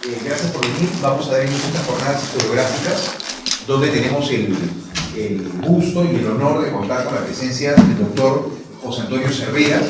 Gracias por venir. Vamos a dar inicio a estas jornadas historiográficas, donde tenemos el gusto y el honor de contar con la presencia del doctor José Antonio Cervera,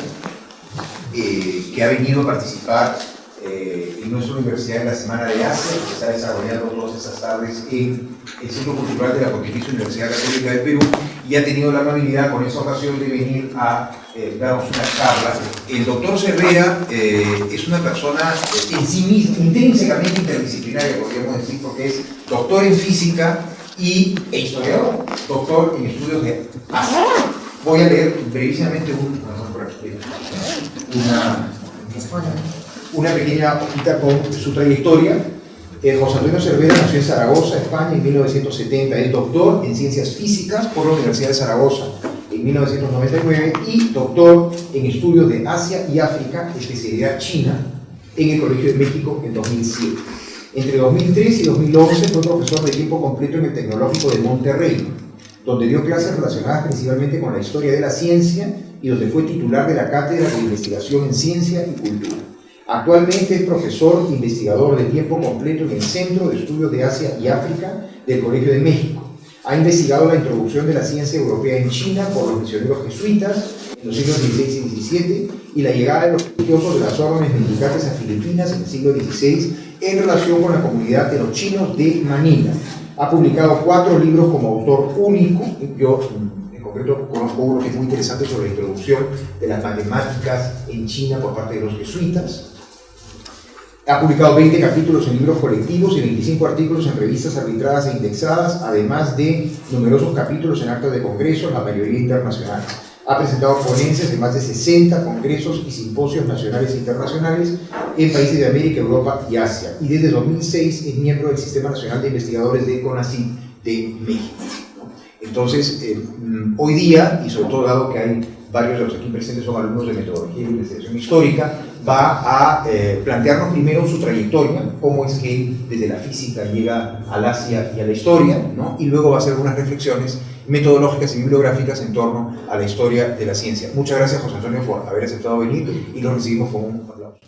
que ha venido a participar en nuestra universidad en la Semana de Asia, que está desarrollando todas estas tardes en el Centro Cultural de la Pontificia Universidad Católica del Perú, y ha tenido la amabilidad con esta ocasión de venir a darnos una charla. El doctor Cervera es una persona en sí misma, intrínsecamente interdisciplinaria, podríamos decir, porque es doctor en física e historiador, doctor en estudios de Asia. Voy a leer brevísimamente una pequeña hojita con su trayectoria. José Antonio Cervera nació en Zaragoza, España, en 1970. Es doctor en Ciencias Físicas por la Universidad de Zaragoza en 1999 y doctor en Estudios de Asia y África, especialidad China, en el Colegio de México en 2007. Entre 2003 y 2011 fue profesor de tiempo completo en el Tecnológico de Monterrey, donde dio clases relacionadas principalmente con la historia de la ciencia y donde fue titular de la Cátedra de Investigación en Ciencia y Cultura. Actualmente es profesor e investigador de tiempo completo en el Centro de Estudios de Asia y África del Colegio de México. Ha investigado la introducción de la ciencia europea en China por los misioneros jesuitas en los siglos XVI y XVII y la llegada de los religiosos de las órdenes mendicantes a Filipinas en el siglo XVI en relación con la comunidad de los chinos de Manila. Ha publicado 4 libros como autor único. Yo en concreto conozco uno que es muy interesante sobre la introducción de las matemáticas en China por parte de los jesuitas. Ha publicado 20 capítulos en libros colectivos y 25 artículos en revistas arbitradas e indexadas, además de numerosos capítulos en actas de congresos, la mayoría internacionales. Ha presentado ponencias en más de 60 congresos y simposios nacionales e internacionales en países de América, Europa y Asia. Y desde 2006 es miembro del Sistema Nacional de Investigadores de CONACYT de México. Entonces, hoy día, y sobre todo dado que hay varios de los aquí presentes son alumnos de metodología y investigación histórica, va a plantearnos primero su trayectoria, cómo es que desde la física llega al Asia y a la historia, ¿no? Y luego va a hacer unas reflexiones metodológicas y bibliográficas en torno a la historia de la ciencia. Muchas gracias, José Antonio, por haber aceptado venir y lo recibimos con un aplauso.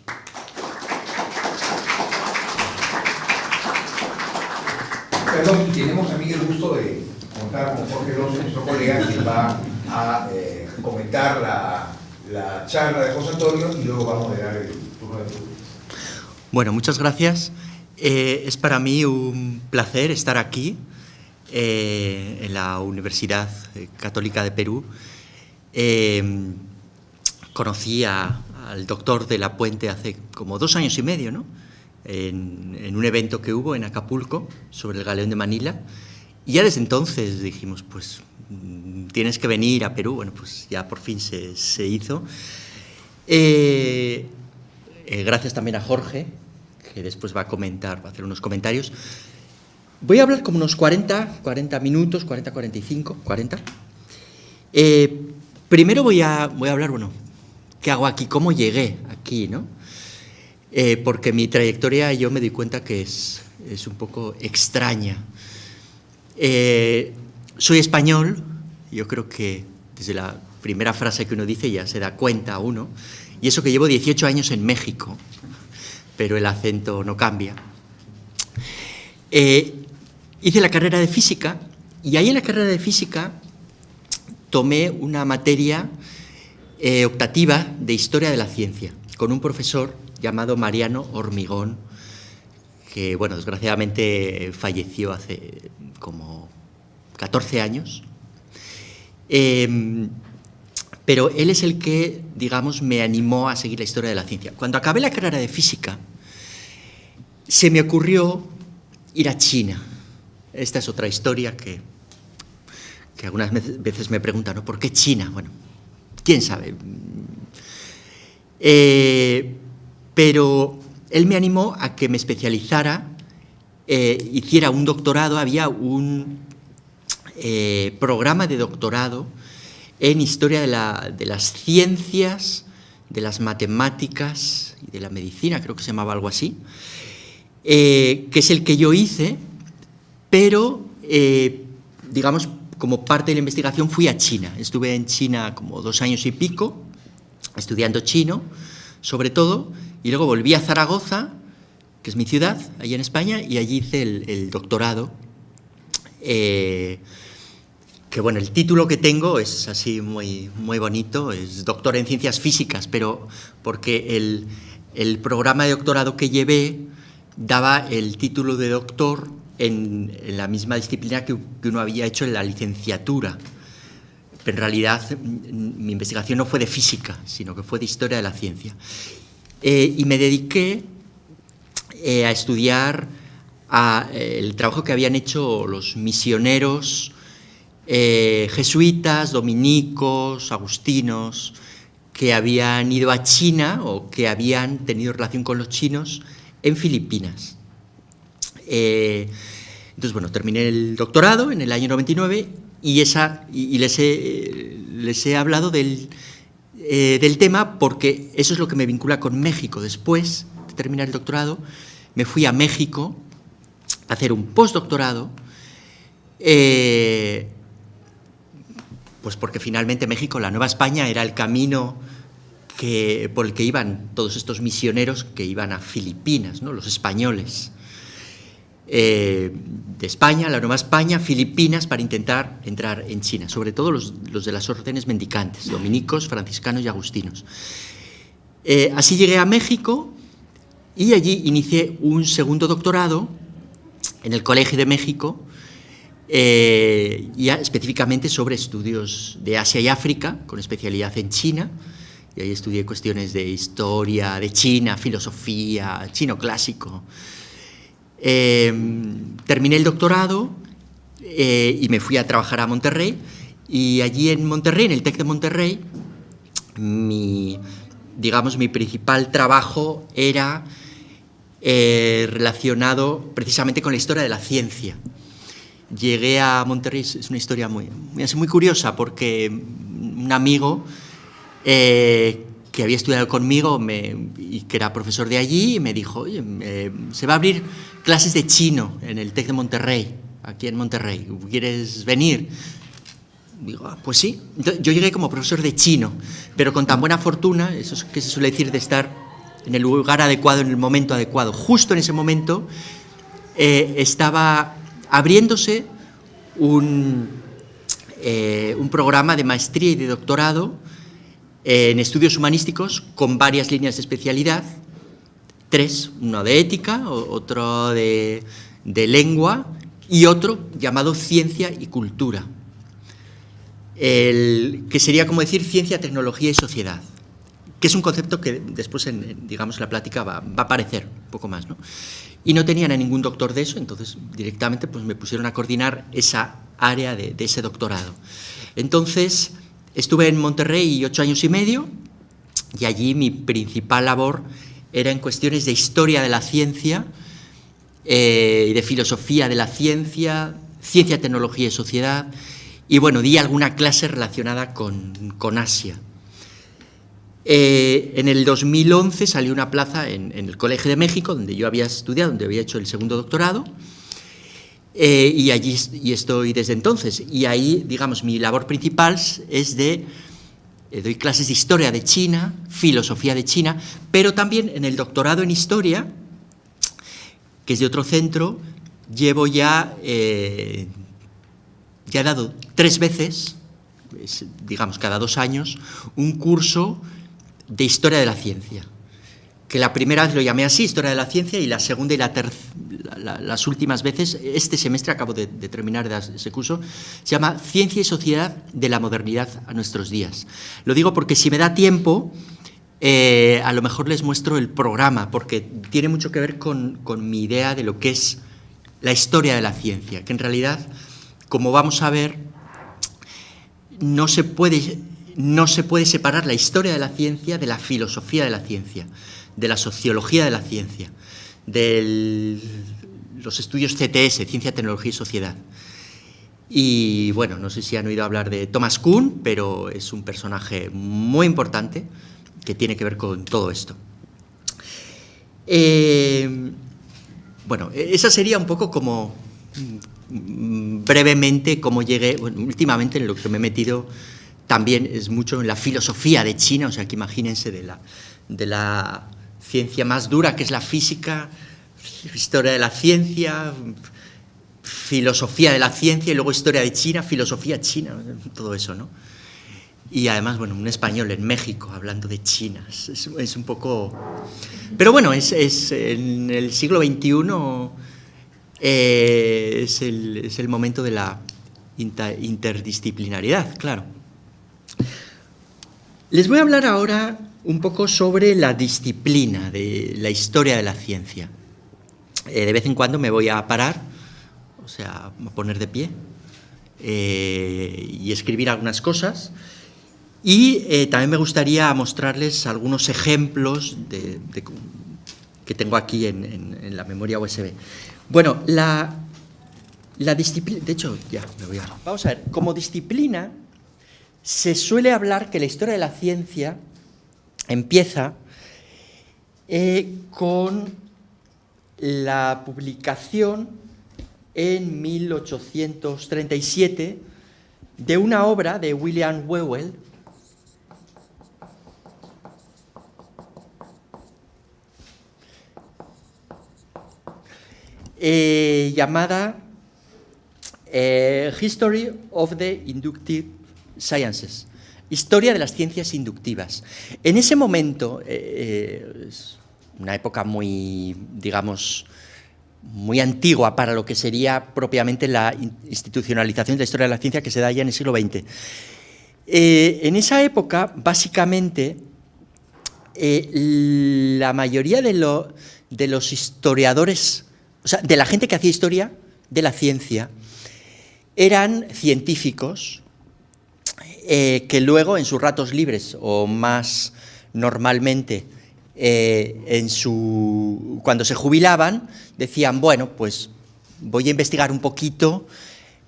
Perdón, y tenemos también el gusto de contar con Jorge López, nuestro colega, que va a comentar la charla de José Antonio y luego va a moderar el turno de preguntas. Bueno, muchas gracias. Es para mí un placer estar aquí en la Universidad Católica de Perú. Conocí al doctor de la Puente hace como 2 años y medio, ¿no? En un evento que hubo en Acapulco sobre el galeón de Manila. Y ya desde entonces dijimos, pues tienes que venir a Perú. Bueno, pues ya por fin se hizo. Gracias también a Jorge, que después va a hacer unos comentarios. Voy a hablar como unos 40 minutos, 45. Primero voy a hablar, bueno, ¿qué hago aquí? ¿Cómo llegué aquí, no? Porque mi trayectoria yo me doy cuenta que es un poco extraña. Soy español, yo creo que desde la primera frase que uno dice ya se da cuenta uno, y eso que llevo 18 años en México, pero el acento no cambia. Hice la carrera de física y ahí en la carrera de física tomé una materia optativa de historia de la ciencia con un profesor llamado Mariano Hormigón, que, bueno, desgraciadamente falleció hace como 14 años. Pero él es el que, digamos, me animó a seguir la historia de la ciencia. Cuando acabé la carrera de física, se me ocurrió ir a China. Esta es otra historia que algunas veces me preguntan, ¿no? ¿Por qué China? Bueno, quién sabe. Pero él me animó a que me especializara, hiciera un doctorado. Había un programa de doctorado en historia de las ciencias, de las matemáticas y de la medicina, creo que se llamaba algo así, que es el que yo hice, pero, digamos, como parte de la investigación fui a China. Estuve en China como 2 años y pico, estudiando chino, sobre todo, y luego volví a Zaragoza que es mi ciudad, allí en España, y allí hice el doctorado. Que bueno, el título que tengo es así muy, muy bonito, es doctor en ciencias físicas, pero porque el programa de doctorado que llevé daba el título de doctor en la misma disciplina que uno había hecho en la licenciatura. Pero en realidad mi investigación no fue de física, sino que fue de historia de la ciencia. Y me dediqué a estudiar el trabajo que habían hecho los misioneros jesuitas, dominicos, agustinos, que habían ido a China o que habían tenido relación con los chinos en Filipinas. Entonces, bueno, terminé el doctorado en el año 99 y les he hablado del tema porque eso es lo que me vincula con México. Después de terminar el doctorado, me fui a México a hacer un postdoctorado, pues porque finalmente México, la Nueva España, era el camino por el que iban todos estos misioneros que iban a Filipinas, ¿no? Los españoles. De España, la Nueva España, Filipinas, para intentar entrar en China, sobre todo los de las órdenes mendicantes, dominicos, franciscanos y agustinos. Así llegué a México y allí inicié un segundo doctorado en el Colegio de México, ya específicamente sobre estudios de Asia y África, con especialidad en China, y ahí estudié cuestiones de historia de China, filosofía, chino clásico. Terminé el doctorado y me fui a trabajar a Monterrey, y allí en Monterrey, en el TEC de Monterrey, mi principal trabajo era relacionado precisamente con la historia de la ciencia. Llegué a Monterrey, es una historia muy curiosa, porque un amigo que había estudiado conmigo y que era profesor de allí, me dijo: oye, se va a abrir clases de chino en el TEC de Monterrey, aquí en Monterrey, ¿quieres venir? Digo, pues sí. Entonces, yo llegué como profesor de chino, pero con tan buena fortuna, eso es que se suele decir, de estar en el lugar adecuado, en el momento adecuado. Justo en ese momento estaba abriéndose un programa de maestría y de doctorado en estudios humanísticos con varias líneas de especialidad, 3, uno de ética, otro de lengua y otro llamado ciencia y cultura, que sería como decir ciencia, tecnología y sociedad, que es un concepto que después en la plática va a aparecer un poco más, ¿no? Y no tenían a ningún doctor de eso, entonces directamente pues me pusieron a coordinar esa área de ese doctorado. Entonces estuve en Monterrey 8 años y medio, y allí mi principal labor era en cuestiones de historia de la ciencia y de filosofía de la ciencia, ciencia, tecnología y sociedad, y bueno, di alguna clase relacionada con Asia. En el 2011 salió una plaza en el Colegio de México, donde yo había estudiado, donde había hecho el segundo doctorado, y allí estoy desde entonces. Y ahí, mi labor principal es doy clases de historia de China, filosofía de China, pero también en el doctorado en historia, que es de otro centro, llevo ya he dado 3 veces, cada 2 años, un curso de historia de la ciencia, que la primera vez lo llamé así, historia de la ciencia, y la segunda y las últimas veces, este semestre acabo de terminar ese curso, se llama Ciencia y Sociedad de la Modernidad a nuestros días. Lo digo porque si me da tiempo, a lo mejor les muestro el programa, porque tiene mucho que ver con mi idea de lo que es la historia de la ciencia, que en realidad, como vamos a ver, no se puede separar la historia de la ciencia de la filosofía de la ciencia, de la sociología de la ciencia, de los estudios CTS, Ciencia, Tecnología y Sociedad. Y bueno, no sé si han oído hablar de Thomas Kuhn, pero es un personaje muy importante que tiene que ver con todo esto. Bueno, esa sería un poco como brevemente cómo llegué. Bueno, últimamente en lo que me he metido también es mucho en la filosofía de China, o sea que imagínense de la ciencia más dura, que es la física, historia de la ciencia, filosofía de la ciencia y luego historia de China, filosofía china, todo eso, ¿no? Y además, bueno, un español en México hablando de China, es un poco... Pero bueno, es en el siglo XXI es el momento de la interdisciplinariedad, claro. Les voy a hablar ahora un poco sobre la disciplina de la historia de la ciencia. De vez en cuando me voy a parar, o sea, a poner de pie y escribir algunas cosas. Y también me gustaría mostrarles algunos ejemplos que tengo aquí en la memoria USB. Bueno, la disciplina... De hecho, ya me voy a... Vamos a ver, como disciplina se suele hablar que la historia de la ciencia empieza con la publicación en 1837 de una obra de William Whewell llamada History of the Inductive Sciences, Historia de las Ciencias Inductivas. En ese momento, es una época muy, digamos, muy antigua para lo que sería propiamente la institucionalización de la historia de la ciencia que se da ya en el siglo XX. En esa época, básicamente, la mayoría de los historiadores, o sea, de la gente que hacía historia de la ciencia, eran científicos que luego en sus ratos libres o más normalmente cuando se jubilaban decían, bueno, pues voy a investigar un poquito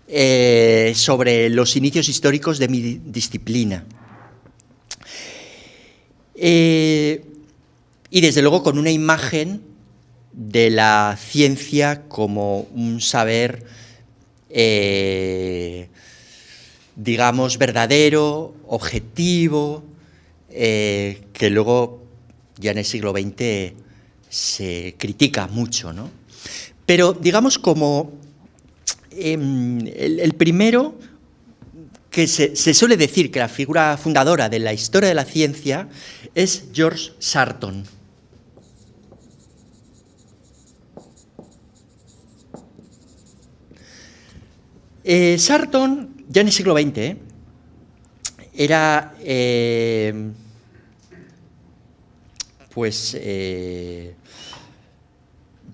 sobre los inicios históricos de mi disciplina. Y desde luego con una imagen de la ciencia como un saber, digamos, verdadero, objetivo, que luego ya en el siglo XX se critica mucho, ¿no? Pero digamos como el primero que se suele decir que la figura fundadora de la historia de la ciencia es George Sarton. Sarton, ya en el siglo XX, era,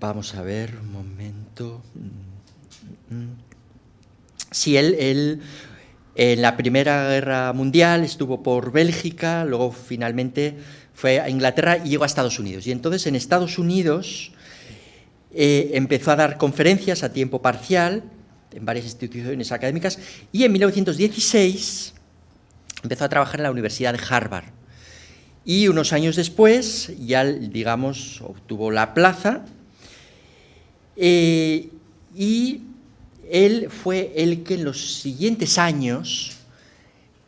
vamos a ver, un momento. Sí, él en la Primera Guerra Mundial estuvo por Bélgica, luego finalmente fue a Inglaterra y llegó a Estados Unidos. Y entonces en Estados Unidos empezó a dar conferencias a tiempo parcial en varias instituciones académicas, y en 1916 empezó a trabajar en la Universidad de Harvard. Y unos años después, ya, digamos, obtuvo la plaza, y él fue el que en los siguientes años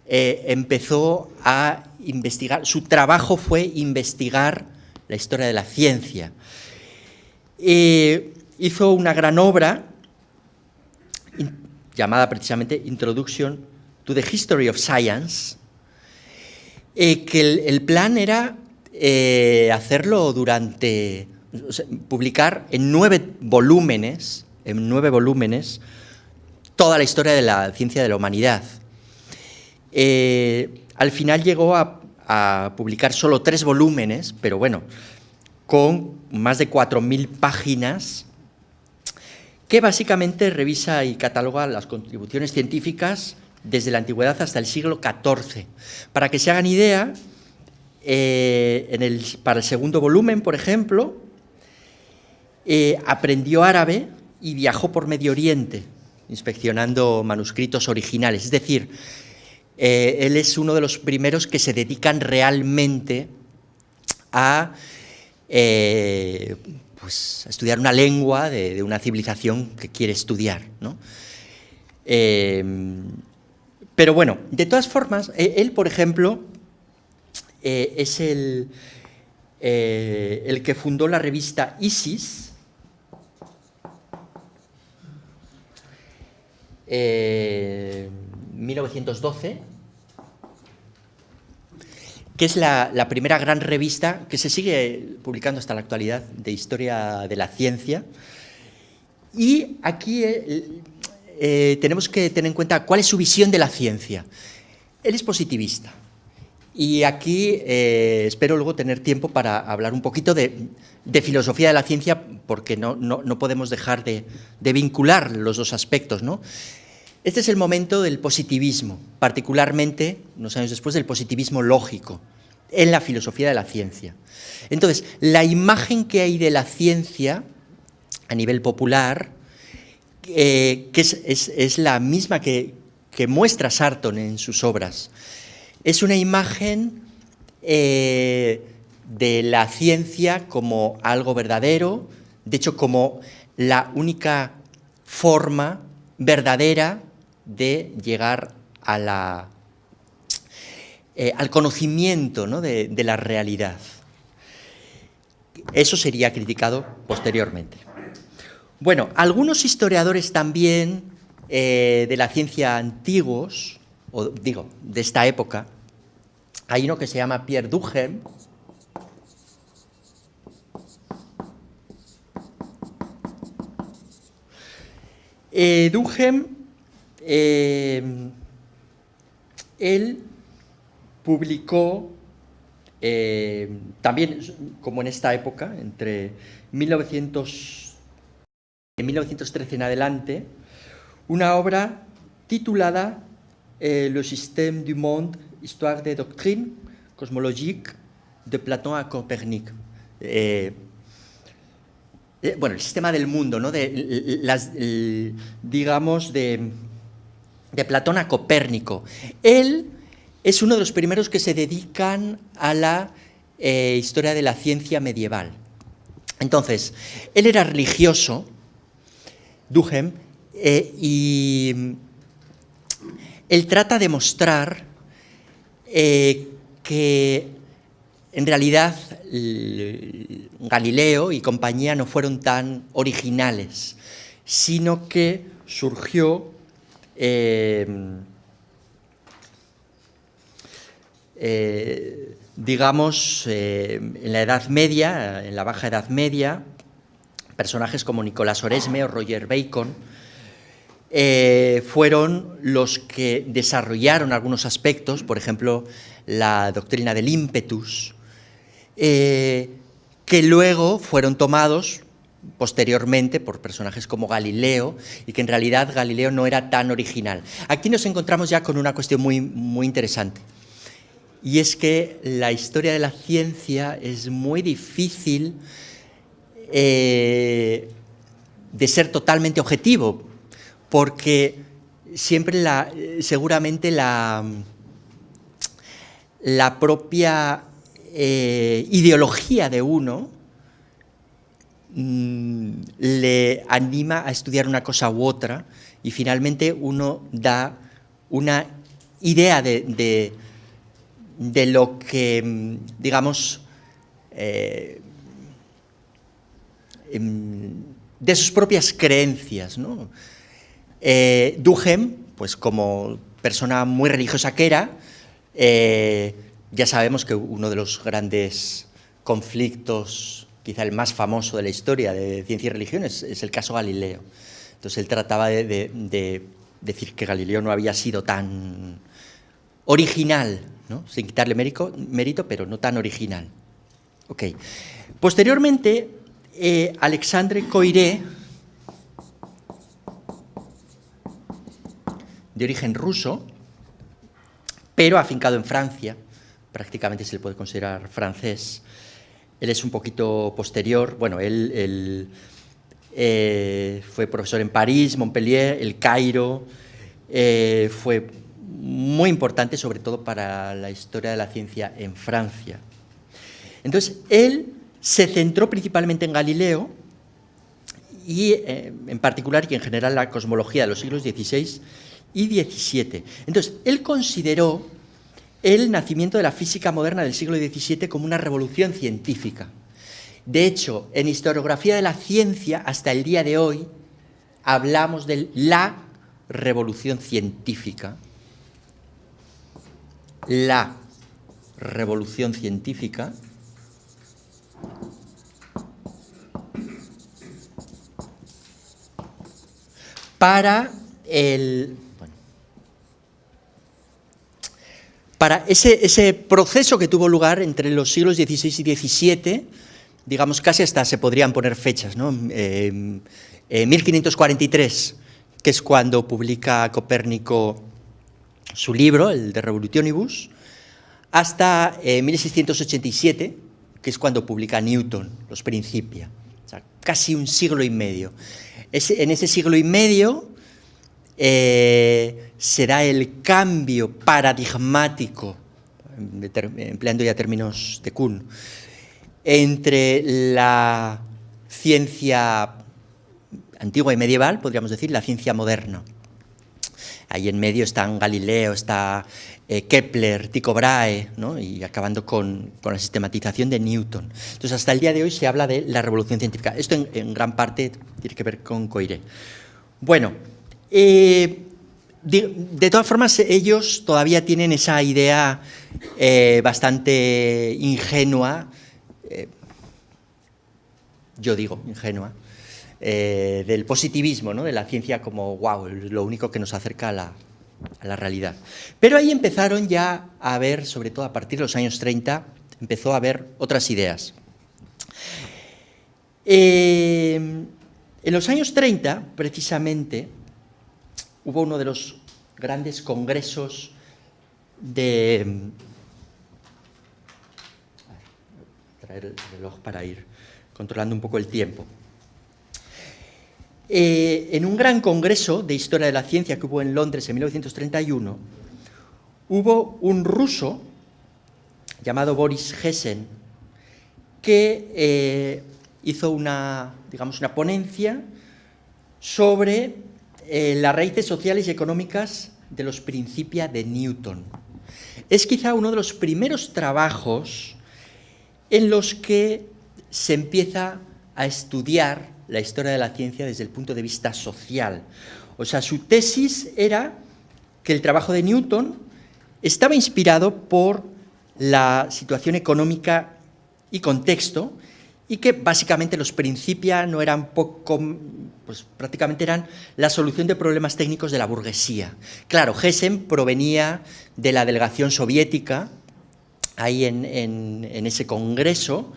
empezó a investigar, su trabajo fue investigar la historia de la ciencia. Hizo una gran obra llamada precisamente Introduction to the History of Science, que el plan era hacerlo publicar en 9 volúmenes, toda la historia de la ciencia de la humanidad. Al final llegó a publicar solo 3 volúmenes, pero bueno, con más de 4.000 páginas, que básicamente revisa y cataloga las contribuciones científicas desde la antigüedad hasta el siglo XIV. Para que se hagan idea, para el segundo volumen, por ejemplo, aprendió árabe y viajó por Medio Oriente, inspeccionando manuscritos originales. Es decir, él es uno de los primeros que se dedican realmente a estudiar una lengua de una civilización que quiere estudiar, ¿no? Pero bueno, de todas formas, él, por ejemplo, es el que fundó la revista Isis, 1912, que es la primera gran revista que se sigue publicando hasta la actualidad de historia de la ciencia. Y aquí tenemos que tener en cuenta cuál es su visión de la ciencia. Él es positivista. Y aquí espero luego tener tiempo para hablar un poquito de filosofía de la ciencia, porque no podemos dejar de vincular los dos aspectos, ¿no? Este es el momento del positivismo, particularmente, unos años después, del positivismo lógico, en la filosofía de la ciencia. Entonces, la imagen que hay de la ciencia a nivel popular, que es la misma que muestra Sarton en sus obras, es una imagen de la ciencia como algo verdadero, de hecho como la única forma verdadera de llegar a al conocimiento, ¿no?, de la realidad. Eso sería criticado posteriormente. Bueno, algunos historiadores también de la ciencia antiguos, o digo, de esta época, hay uno que se llama Pierre Duhem, Duhem, él publicó, también como en esta época, entre 1913 en adelante, una obra titulada Le système du monde, histoire des doctrines cosmologiques de Platón a Copernic. Bueno, el sistema del mundo, ¿no?, digamos, de Platón a Copérnico. Él es uno de los primeros que se dedican a la historia de la ciencia medieval. Entonces, él era religioso, Duhem, y él trata de mostrar que en realidad Galileo y compañía no fueron tan originales, sino que surgió digamos, en la Edad Media, en la Baja Edad Media, personajes como Nicolás Oresme o Roger Bacon fueron los que desarrollaron algunos aspectos, por ejemplo, la doctrina del ímpetus, que luego fueron tomados posteriormente por personajes como Galileo, y que en realidad Galileo no era tan original. Aquí nos encontramos ya con una cuestión muy interesante, y es que la historia de la ciencia es muy difícil de ser totalmente objetivo, porque siempre seguramente la propia ideología de uno le anima a estudiar una cosa u otra, y finalmente uno da una idea de lo que, digamos, de sus propias creencias, ¿no? Duhem, pues como persona muy religiosa que era, ya sabemos que uno de los grandes conflictos, quizá el más famoso de la historia de ciencia y religión, es el caso Galileo. Entonces él trataba de decir que Galileo no había sido tan original, ¿no?, sin quitarle mérito, pero no tan original. Okay. Posteriormente, Alexandre Koyré, de origen ruso, pero afincado en Francia, prácticamente se le puede considerar francés. Él es un poquito posterior. Bueno, él fue profesor en París, Montpellier, El Cairo, fue muy importante, sobre todo para la historia de la ciencia en Francia. Entonces, él se centró principalmente en Galileo y, en particular, y en general, la cosmología de los siglos XVI y XVII. Entonces, él consideró el nacimiento de la física moderna del siglo XVII como una revolución científica. De hecho, en historiografía de la ciencia, hasta el día de hoy, hablamos de la revolución científica, para ese proceso que tuvo lugar entre los siglos XVI y XVII, digamos, casi hasta se podrían poner fechas, ¿no? 1543, que es cuando publica Copérnico su libro, el De Revolutionibus, hasta 1687, que es cuando publica Newton, los Principia. O sea, casi un siglo y medio. En ese siglo y medio se da el cambio paradigmático, empleando ya términos de Kuhn, entre la ciencia antigua y medieval, podríamos decir, la ciencia moderna. Ahí en medio están Galileo, está Kepler, Tycho Brahe, ¿no? Y acabando con la sistematización de Newton. Entonces, hasta el día de hoy se habla de la revolución científica. Esto en gran parte tiene que ver con Coiré. Bueno, de todas formas, ellos todavía tienen esa idea bastante ingenua, yo digo ingenua, del positivismo, ¿no? De la ciencia como, wow, lo único que nos acerca a la realidad. Pero ahí empezaron ya a haber, sobre todo a partir de los años 30, empezó a haber otras ideas. En los años 30, precisamente, hubo uno de los grandes congresos de... traer el reloj para ir controlando un poco el tiempo. En un gran congreso de historia de la ciencia que hubo en Londres en 1931, hubo un ruso llamado Boris Hessen que hizo una ponencia sobre las raíces sociales y económicas de los Principia de Newton. Es quizá uno de los primeros trabajos en los que se empieza a estudiar la historia de la ciencia desde el punto de vista social. O sea, su tesis era que el trabajo de Newton estaba inspirado por la situación económica y contexto, y que básicamente los Principia no eran pues prácticamente eran la solución de problemas técnicos de la burguesía. Claro, Hessen provenía de la delegación soviética, ahí en ese congreso.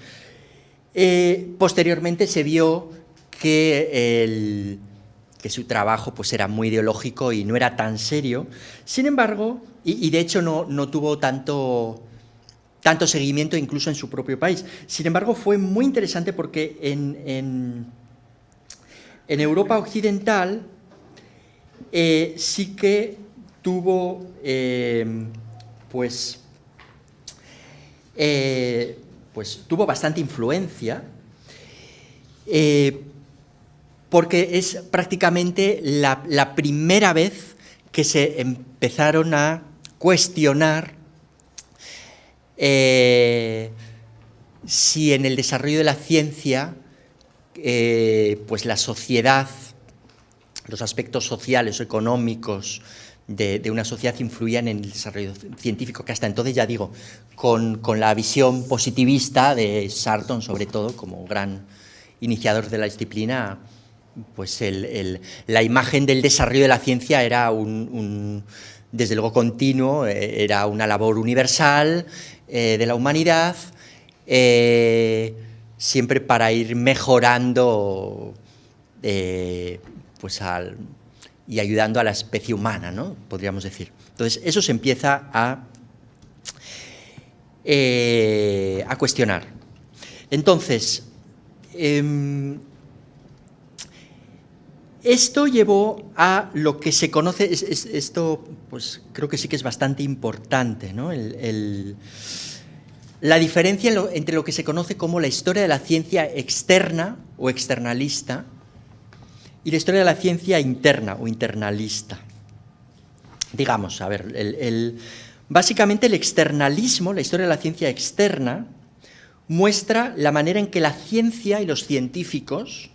Posteriormente se vio que su trabajo pues era muy ideológico y no era tan serio. Sin embargo, y de hecho no tuvo tanto seguimiento incluso en su propio país. Sin embargo, fue muy interesante porque en Europa Occidental sí que tuvo tuvo bastante influencia, porque es prácticamente la primera vez que se empezaron a cuestionar si en el desarrollo de la ciencia pues la sociedad, los aspectos sociales o económicos de una sociedad influían en el desarrollo científico, que hasta entonces, ya digo, con la visión positivista de Sarton, sobre todo, como gran iniciador de la disciplina, pues la imagen del desarrollo de la ciencia era desde luego continuo, era una labor universal de la humanidad, siempre para ir mejorando y ayudando a la especie humana, ¿no? Podríamos decir. Entonces, eso se empieza a cuestionar. Entonces, esto llevó a lo que se conoce, esto pues creo que sí que es bastante importante, ¿no? La diferencia entre lo que se conoce como la historia de la ciencia externa o externalista y la historia de la ciencia interna o internalista. Digamos, a ver, básicamente el externalismo, la historia de la ciencia externa, muestra la manera en que la ciencia y los científicos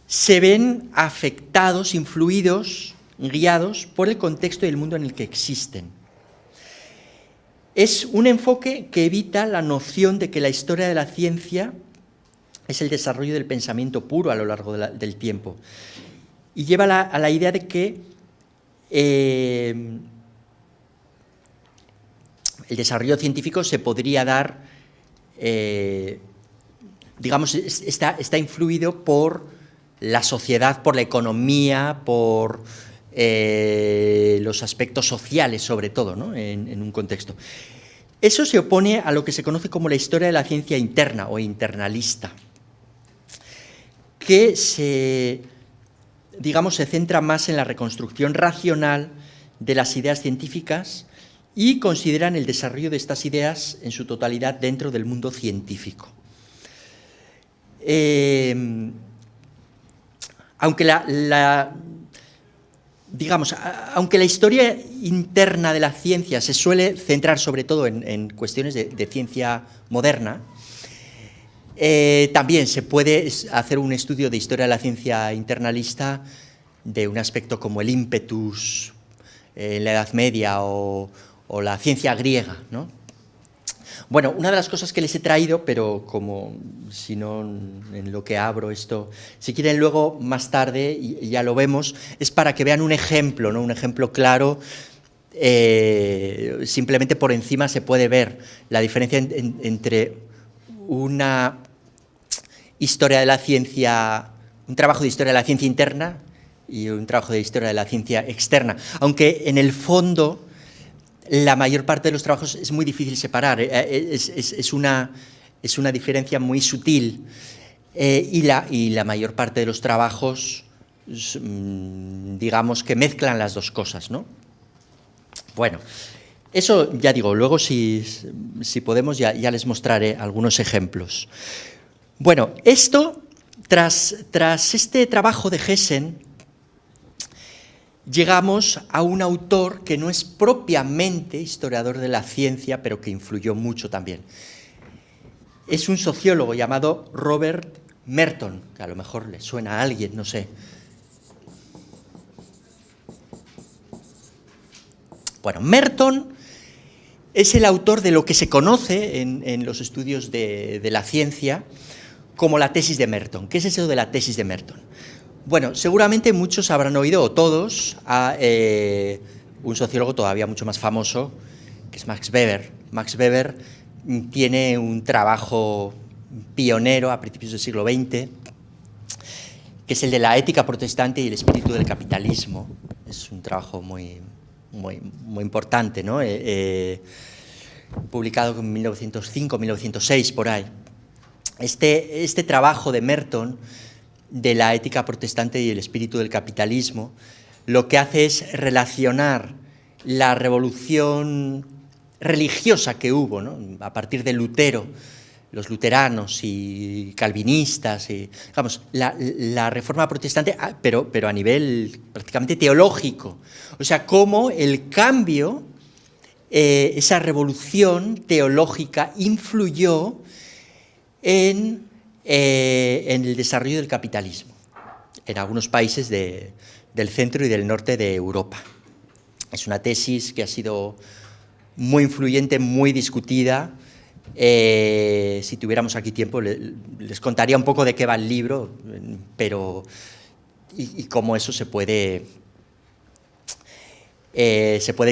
se ven afectados, influidos guiados por el contexto y el mundo en el que existen. Es un enfoque que evita la noción de que la historia de la ciencia es el desarrollo del pensamiento puro a lo largo del tiempo, y lleva a la idea de que el desarrollo científico se podría dar, digamos, está influido por la sociedad, por la economía, por los aspectos sociales, sobre todo, ¿no? en un contexto. Eso se opone a lo que se conoce como la historia de la ciencia interna o internalista, que se centra más en la reconstrucción racional de las ideas científicas y consideran el desarrollo de estas ideas en su totalidad dentro del mundo científico. Aunque aunque la historia interna de la ciencia se suele centrar sobre todo en cuestiones de ciencia moderna, también se puede hacer un estudio de historia de la ciencia internalista de un aspecto como el ímpetus en la Edad Media o la ciencia griega, ¿no? Bueno, una de las cosas que les he traído, pero como si no en lo que abro esto, si quieren luego más tarde, y ya lo vemos, es para que vean un ejemplo, ¿no? Un ejemplo claro. Simplemente por encima se puede ver la diferencia entre una historia de la ciencia, un trabajo de historia de la ciencia interna y un trabajo de historia de la ciencia externa, aunque en el fondo la mayor parte de los trabajos es muy difícil separar, es una diferencia muy sutil, y la mayor parte de los trabajos, digamos que mezclan las dos cosas, ¿no? Bueno, eso ya digo, luego si podemos ya les mostraré algunos ejemplos. Bueno, esto, tras este trabajo de Gessen, llegamos a un autor que no es propiamente historiador de la ciencia, pero que influyó mucho también. Es un sociólogo llamado Robert Merton, que a lo mejor le suena a alguien, no sé. Bueno, Merton es el autor de lo que se conoce en los estudios de la ciencia como la tesis de Merton. ¿Qué es eso de la tesis de Merton? Bueno, seguramente muchos habrán oído, o todos, a un sociólogo todavía mucho más famoso, que es Max Weber. Max Weber tiene un trabajo pionero a principios del siglo XX, que es el de la ética protestante y el espíritu del capitalismo. Es un trabajo muy importante, ¿no? Publicado en 1905, 1906, por ahí. Este trabajo de Merton, de la ética protestante y el espíritu del capitalismo, lo que hace es relacionar la revolución religiosa que hubo, ¿no? A partir de Lutero, los luteranos y calvinistas, y, digamos, la reforma protestante, pero a nivel prácticamente teológico. O sea, cómo el cambio, esa revolución teológica influyó en el desarrollo del capitalismo en algunos países del centro y del norte de Europa. Es una tesis que ha sido muy influyente, muy discutida. Si tuviéramos aquí tiempo les contaría un poco de qué va el libro, pero y cómo eso se puede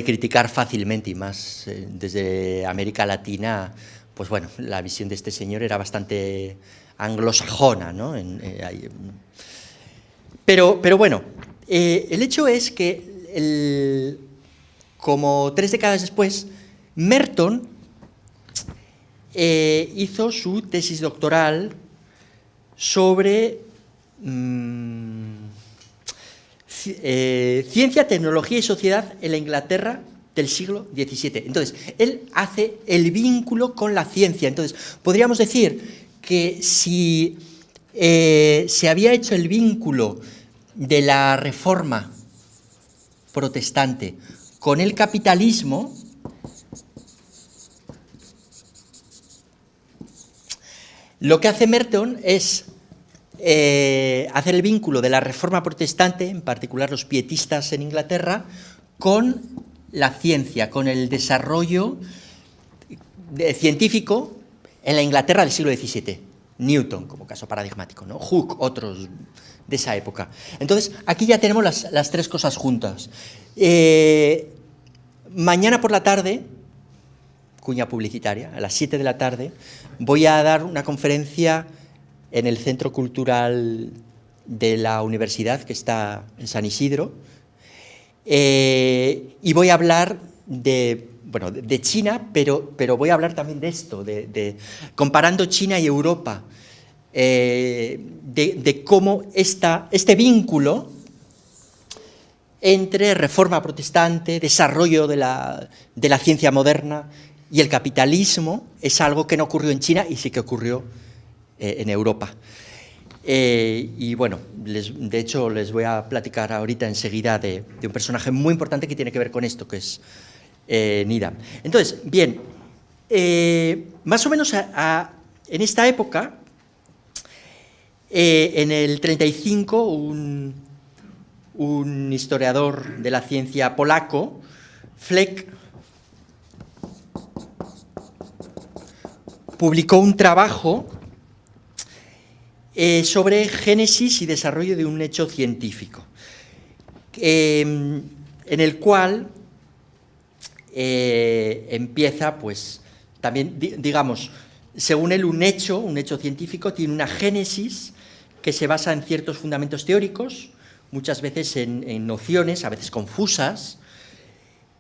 criticar fácilmente, y más desde América Latina. Pues bueno, la visión de este señor era bastante anglosajona, ¿no? Pero bueno, el hecho es que como 3 décadas después, Merton hizo su tesis doctoral sobre ciencia, tecnología y sociedad en la Inglaterra del siglo XVII. Entonces, él hace el vínculo con la ciencia. Entonces, podríamos decir que si se había hecho el vínculo de la reforma protestante con el capitalismo, lo que hace Merton es hacer el vínculo de la Reforma protestante, en particular los pietistas en Inglaterra, con la ciencia, con el desarrollo científico en la Inglaterra del siglo XVII. Newton, como caso paradigmático, ¿no? Hooke, otros de esa época. Entonces, aquí ya tenemos las tres cosas juntas. Mañana por la tarde, cuña publicitaria, a las 7 de la tarde, voy a dar una conferencia en el Centro Cultural de la Universidad, que está en San Isidro, y voy a hablar de China, pero voy a hablar también de esto, comparando China y Europa, de cómo este vínculo entre reforma protestante, desarrollo de la ciencia moderna y el capitalismo es algo que no ocurrió en China y sí que ocurrió en Europa. Y bueno, de hecho les voy a platicar ahorita enseguida de un personaje muy importante que tiene que ver con esto, que es Needham. Entonces, bien, más o menos en esta época, en el 35, un historiador de la ciencia polaco, Fleck, publicó un trabajo sobre génesis y desarrollo de un hecho científico, en el cual empieza, pues, también, digamos, según él, un hecho científico tiene una génesis que se basa en ciertos fundamentos teóricos, muchas veces en nociones, a veces confusas,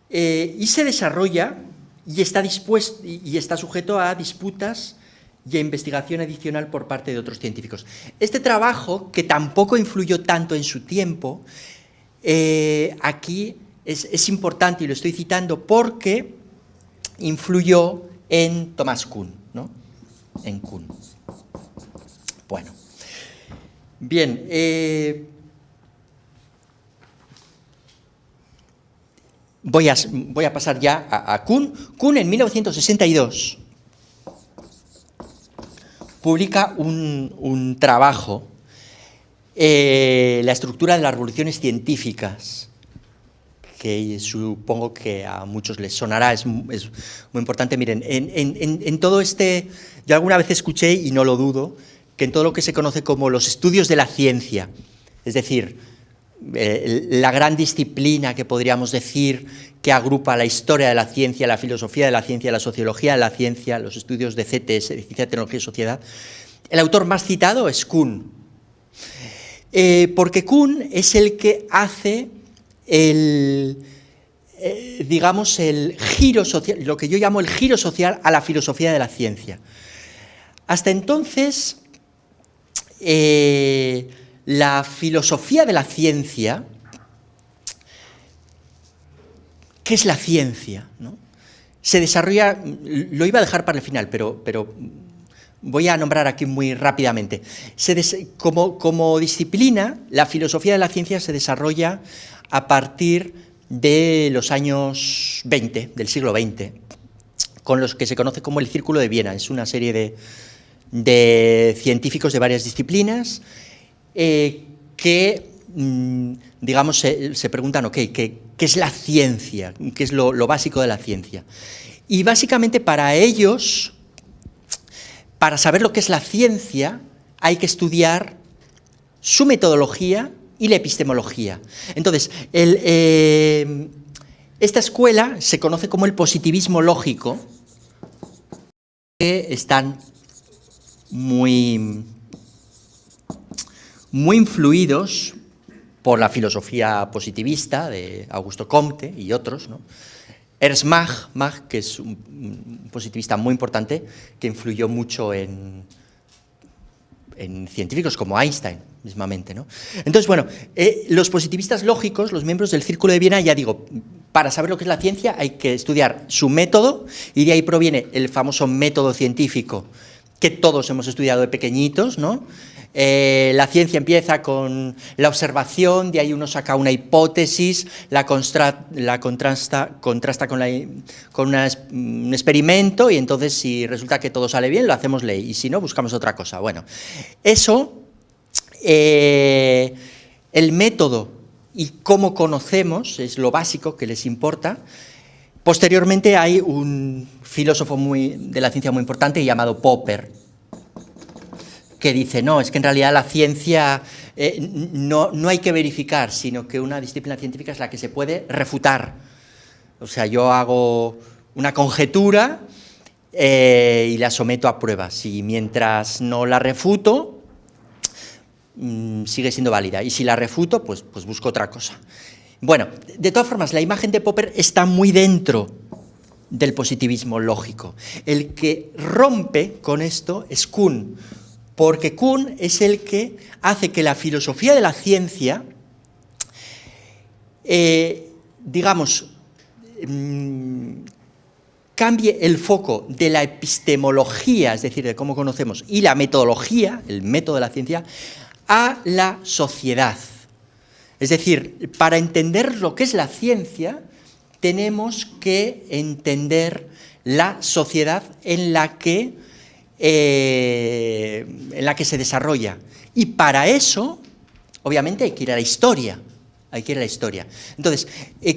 y se desarrolla y está sujeto a disputas y a investigación adicional por parte de otros científicos. Este trabajo, que tampoco influyó tanto en su tiempo, aquí es importante, y lo estoy citando porque influyó en Thomas Kuhn, ¿no? En Kuhn. Bueno, bien, voy a pasar ya a Kuhn. Kuhn, en 1962, publica un trabajo, La estructura de las revoluciones científicas, que supongo que a muchos les sonará, es muy importante. Miren, en todo yo alguna vez escuché, y no lo dudo, que en todo lo que se conoce como los estudios de la ciencia, es decir, la gran disciplina que podríamos decir que agrupa la historia de la ciencia, la filosofía de la ciencia, la sociología de la ciencia, los estudios de CTS, de Ciencia, Tecnología y Sociedad, el autor más citado es Kuhn, porque Kuhn es el que hace digamos, el giro social, lo que yo llamo el giro social a la filosofía de la ciencia. Hasta entonces, la filosofía de la ciencia, ¿qué es la ciencia? ¿No? Se desarrolla, lo iba a dejar para el final, pero voy a nombrar aquí muy rápidamente. Como disciplina, la filosofía de la ciencia se desarrolla a partir de los años 20, del siglo XX, con los que se conoce como el Círculo de Viena. Es una serie de científicos de varias disciplinas que, digamos, se preguntan, ¿qué es la ciencia? ¿Qué es lo básico de la ciencia? Y básicamente para ellos, para saber lo que es la ciencia, hay que estudiar su metodología y la epistemología. Entonces, esta escuela se conoce como el positivismo lógico, que están muy influidos por la filosofía positivista de Augusto Comte y otros, ¿no? Ernst Mach, que es un positivista muy importante, que influyó mucho en científicos como Einstein, mismamente, ¿no? Entonces, bueno, los positivistas lógicos, los miembros del Círculo de Viena, ya digo, para saber lo que es la ciencia hay que estudiar su método, y de ahí proviene el famoso método científico que todos hemos estudiado de pequeñitos, ¿no? La ciencia empieza con la observación, de ahí uno saca una hipótesis, la contrasta con un experimento, y entonces si resulta que todo sale bien, lo hacemos ley, y si no, buscamos otra cosa. Bueno, eso el método y cómo conocemos es lo básico que les importa. Posteriormente hay un filósofo de la ciencia muy importante llamado Popper, que dice, no, es que en realidad la ciencia no hay que verificar, sino que una disciplina científica es la que se puede refutar. O sea, yo hago una conjetura y la someto a pruebas, y mientras no la refuto, sigue siendo válida, y si la refuto, pues busco otra cosa. Bueno, de todas formas, la imagen de Popper está muy dentro del positivismo lógico. El que rompe con esto es Kuhn, porque Kuhn es el que hace que la filosofía de la ciencia, digamos, cambie el foco de la epistemología, es decir, de cómo conocemos, y la metodología, el método de la ciencia, a la sociedad. Es decir, para entender lo que es la ciencia, tenemos que entender la sociedad en la que se desarrolla. Y para eso, obviamente, hay que ir a la historia. Entonces,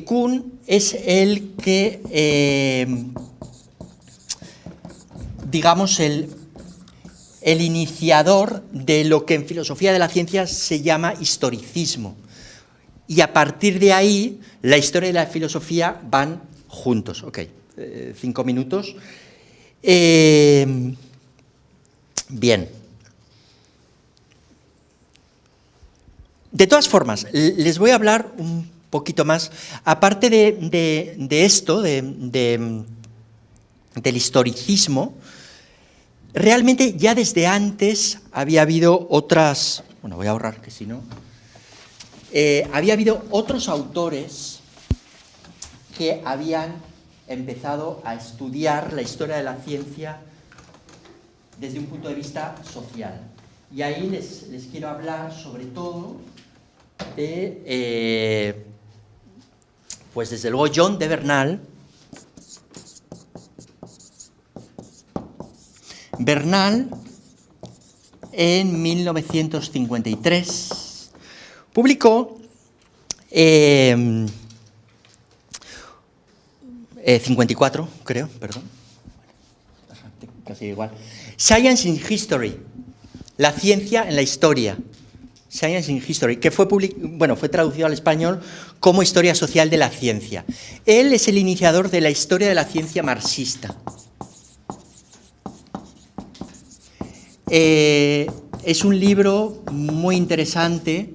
Kuhn es el que, digamos, el iniciador de lo que en filosofía de la ciencia se llama historicismo. Y a partir de ahí, la historia y la filosofía van juntos. Ok, 5 minutos. Bien. De todas formas, les voy a hablar un poquito más, aparte de esto, del historicismo. Realmente ya desde antes había habido otras, bueno, voy a ahorrar que si no, había habido otros autores que habían empezado a estudiar la historia de la ciencia desde un punto de vista social. Y ahí les quiero hablar sobre todo de, pues desde luego John de Bernal. Bernal, en 1953, publicó 54, creo, perdón, casi igual, Science in History, la ciencia en la historia, Science in History, que fue traducido al español como Historia Social de la Ciencia. Él es el iniciador de la historia de la ciencia marxista. Es un libro muy interesante.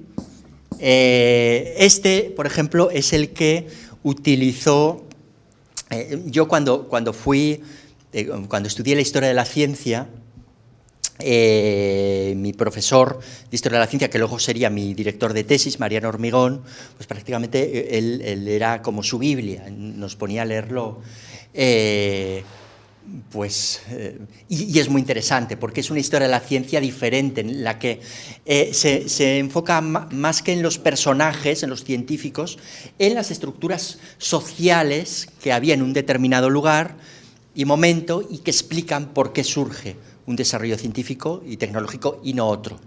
Por ejemplo, es el que utilizó. Yo cuando estudié la historia de la ciencia, mi profesor de historia de la ciencia, que luego sería mi director de tesis, Mariano Hormigón, pues prácticamente él era como su Biblia, nos ponía a leerlo. Y es muy interesante porque es una historia de la ciencia diferente, en la que se enfoca más que en los personajes, en los científicos, en las estructuras sociales que había en un determinado lugar y momento y que explican por qué surge un desarrollo científico y tecnológico y no otro.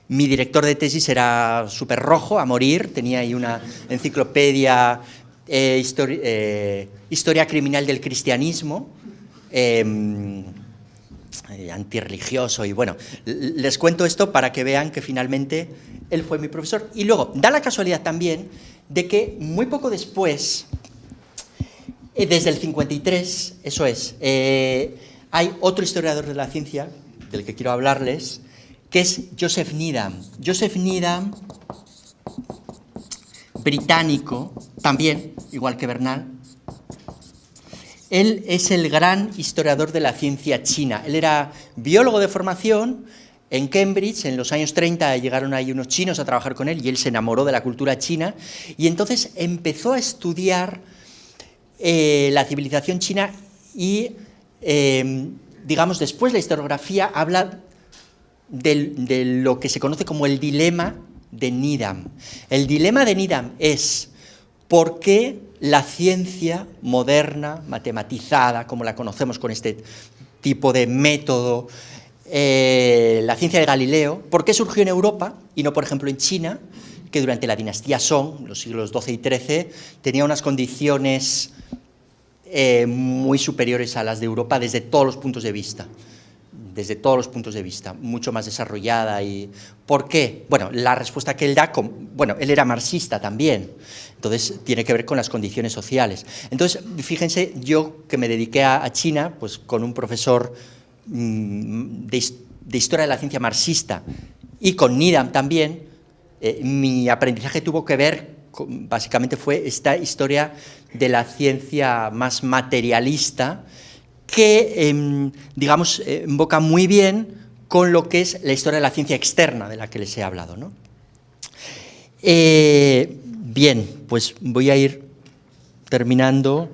Mi director de tesis era súper rojo, a morir, tenía ahí una enciclopedia, historia criminal del cristianismo, antirreligioso, y bueno, les cuento esto para que vean que finalmente él fue mi profesor. Y luego, da la casualidad también de que muy poco después, desde el 53, eso es, hay otro historiador de la ciencia del que quiero hablarles, que es Joseph Needham. Joseph Needham, británico, también, igual que Bernal. Él es el gran historiador de la ciencia china. Él era biólogo de formación en Cambridge. En los años 30 llegaron ahí unos chinos a trabajar con él y él se enamoró de la cultura china y entonces empezó a estudiar la civilización china y, digamos, después la historiografía habla de lo que se conoce como el dilema de Needham. El dilema de Needham es por qué la ciencia moderna, matematizada, como la conocemos con este tipo de método, la ciencia de Galileo, ¿por qué surgió en Europa y no, por ejemplo, en China, que durante la dinastía Song, los siglos XII y XIII, tenía unas condiciones muy superiores a las de Europa desde todos los puntos de vista? Desde todos los puntos de vista, mucho más desarrollada. ¿Y por qué? Bueno, la respuesta que él da, bueno, él era marxista también, entonces tiene que ver con las condiciones sociales. Entonces, fíjense, yo que me dediqué a China, pues con un profesor de historia de la ciencia marxista y con Needham también, mi aprendizaje tuvo que ver, básicamente fue esta historia de la ciencia más materialista, que, digamos, invoca muy bien con lo que es la historia de la ciencia externa de la que les he hablado, ¿no? Bien, pues voy a ir terminando,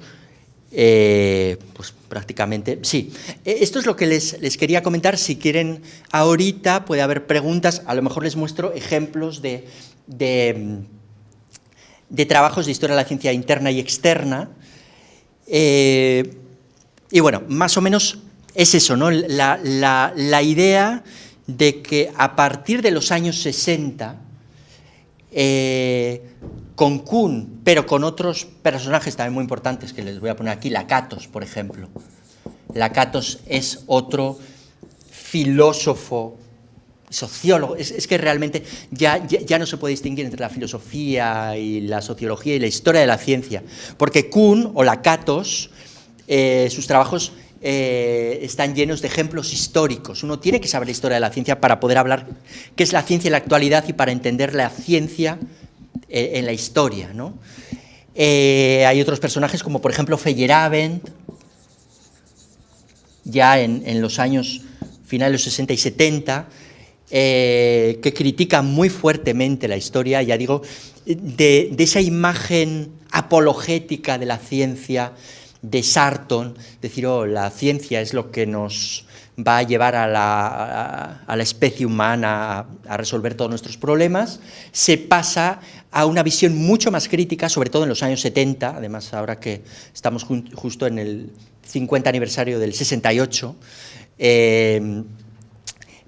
pues prácticamente, sí. Esto es lo que les quería comentar. Si quieren, ahorita puede haber preguntas, a lo mejor les muestro ejemplos de trabajos de historia de la ciencia interna y externa. Y bueno, más o menos es eso, ¿no? La idea de que a partir de los años 60, con Kuhn, pero con otros personajes también muy importantes que les voy a poner aquí, Lakatos, por ejemplo. Lakatos es otro filósofo, sociólogo, es que realmente ya no se puede distinguir entre la filosofía y la sociología y la historia de la ciencia, porque Kuhn o Lakatos, sus trabajos están llenos de ejemplos históricos. Uno tiene que saber la historia de la ciencia para poder hablar qué es la ciencia en la actualidad y para entender la ciencia en la historia, ¿no? Hay otros personajes como por ejemplo Feyerabend, ya en los años finales de los 60 y 70, que critica muy fuertemente la historia, ya digo, de esa imagen apologética de la ciencia de Sarton, decir, oh, la ciencia es lo que nos va a llevar a la especie humana a resolver todos nuestros problemas, se pasa a una visión mucho más crítica, sobre todo en los años 70, además ahora que estamos justo en el 50 aniversario del 68,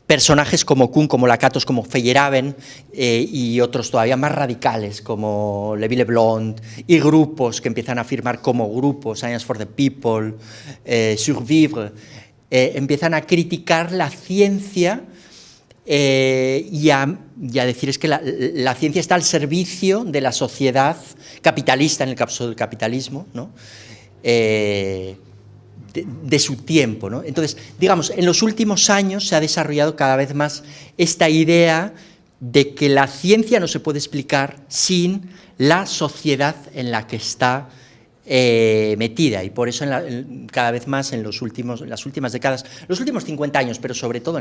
personajes como Kuhn, como Lakatos, como Feyerabend y otros todavía más radicales como Lévy-le-Blond y grupos que empiezan a afirmar como grupos, Science for the People, Survivre, empiezan a criticar la ciencia y a decir es que la ciencia está al servicio de la sociedad capitalista, en el caso del capitalismo, ¿no? De su tiempo, ¿no? Entonces, digamos, en los últimos años se ha desarrollado cada vez más esta idea de que la ciencia no se puede explicar sin la sociedad en la que está metida, y por eso cada vez más en las últimas décadas, los últimos 50 años, pero sobre todo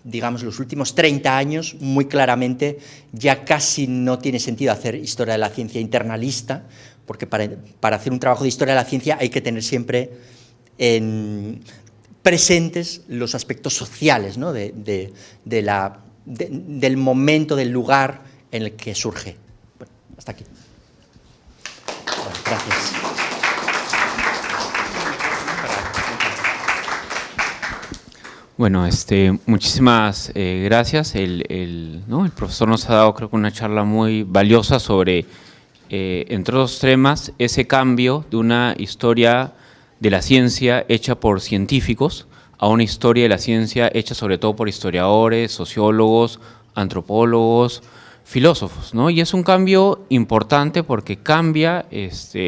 digamos los últimos 30 años, muy claramente ya casi no tiene sentido hacer historia de la ciencia internalista, porque para hacer un trabajo de historia de la ciencia hay que tener siempre presentes los aspectos sociales, ¿no? del momento, del lugar en el que surge. Bueno, hasta aquí. Bueno, gracias. Bueno, muchísimas gracias. ¿No? El profesor nos ha dado, creo que una charla muy valiosa sobre, entre otros temas, ese cambio de una historia de la ciencia hecha por científicos a una historia de la ciencia hecha sobre todo por historiadores, sociólogos, antropólogos, filósofos, ¿no? Y es un cambio importante porque cambia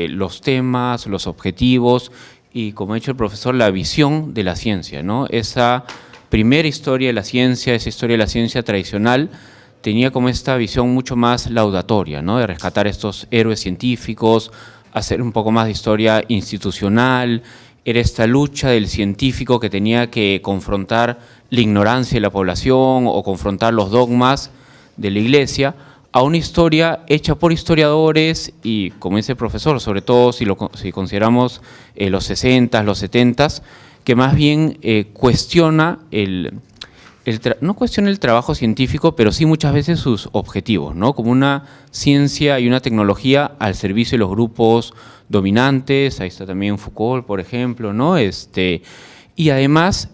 los temas, los objetivos y, como ha dicho el profesor, la visión de la ciencia, ¿no? Esa primera historia de la ciencia, esa historia de la ciencia tradicional, tenía como esta visión mucho más laudatoria, ¿no? De rescatar estos héroes científicos, hacer un poco más de historia institucional. Era esta lucha del científico que tenía que confrontar la ignorancia de la población o confrontar los dogmas de la Iglesia, a una historia hecha por historiadores y, como dice el profesor, sobre todo si consideramos los 60, los 70, que más bien cuestiona no cuestiona el trabajo científico, pero sí muchas veces sus objetivos, ¿no? Como una ciencia y una tecnología al servicio de los grupos dominantes. Ahí está también Foucault, por ejemplo, ¿no? Y además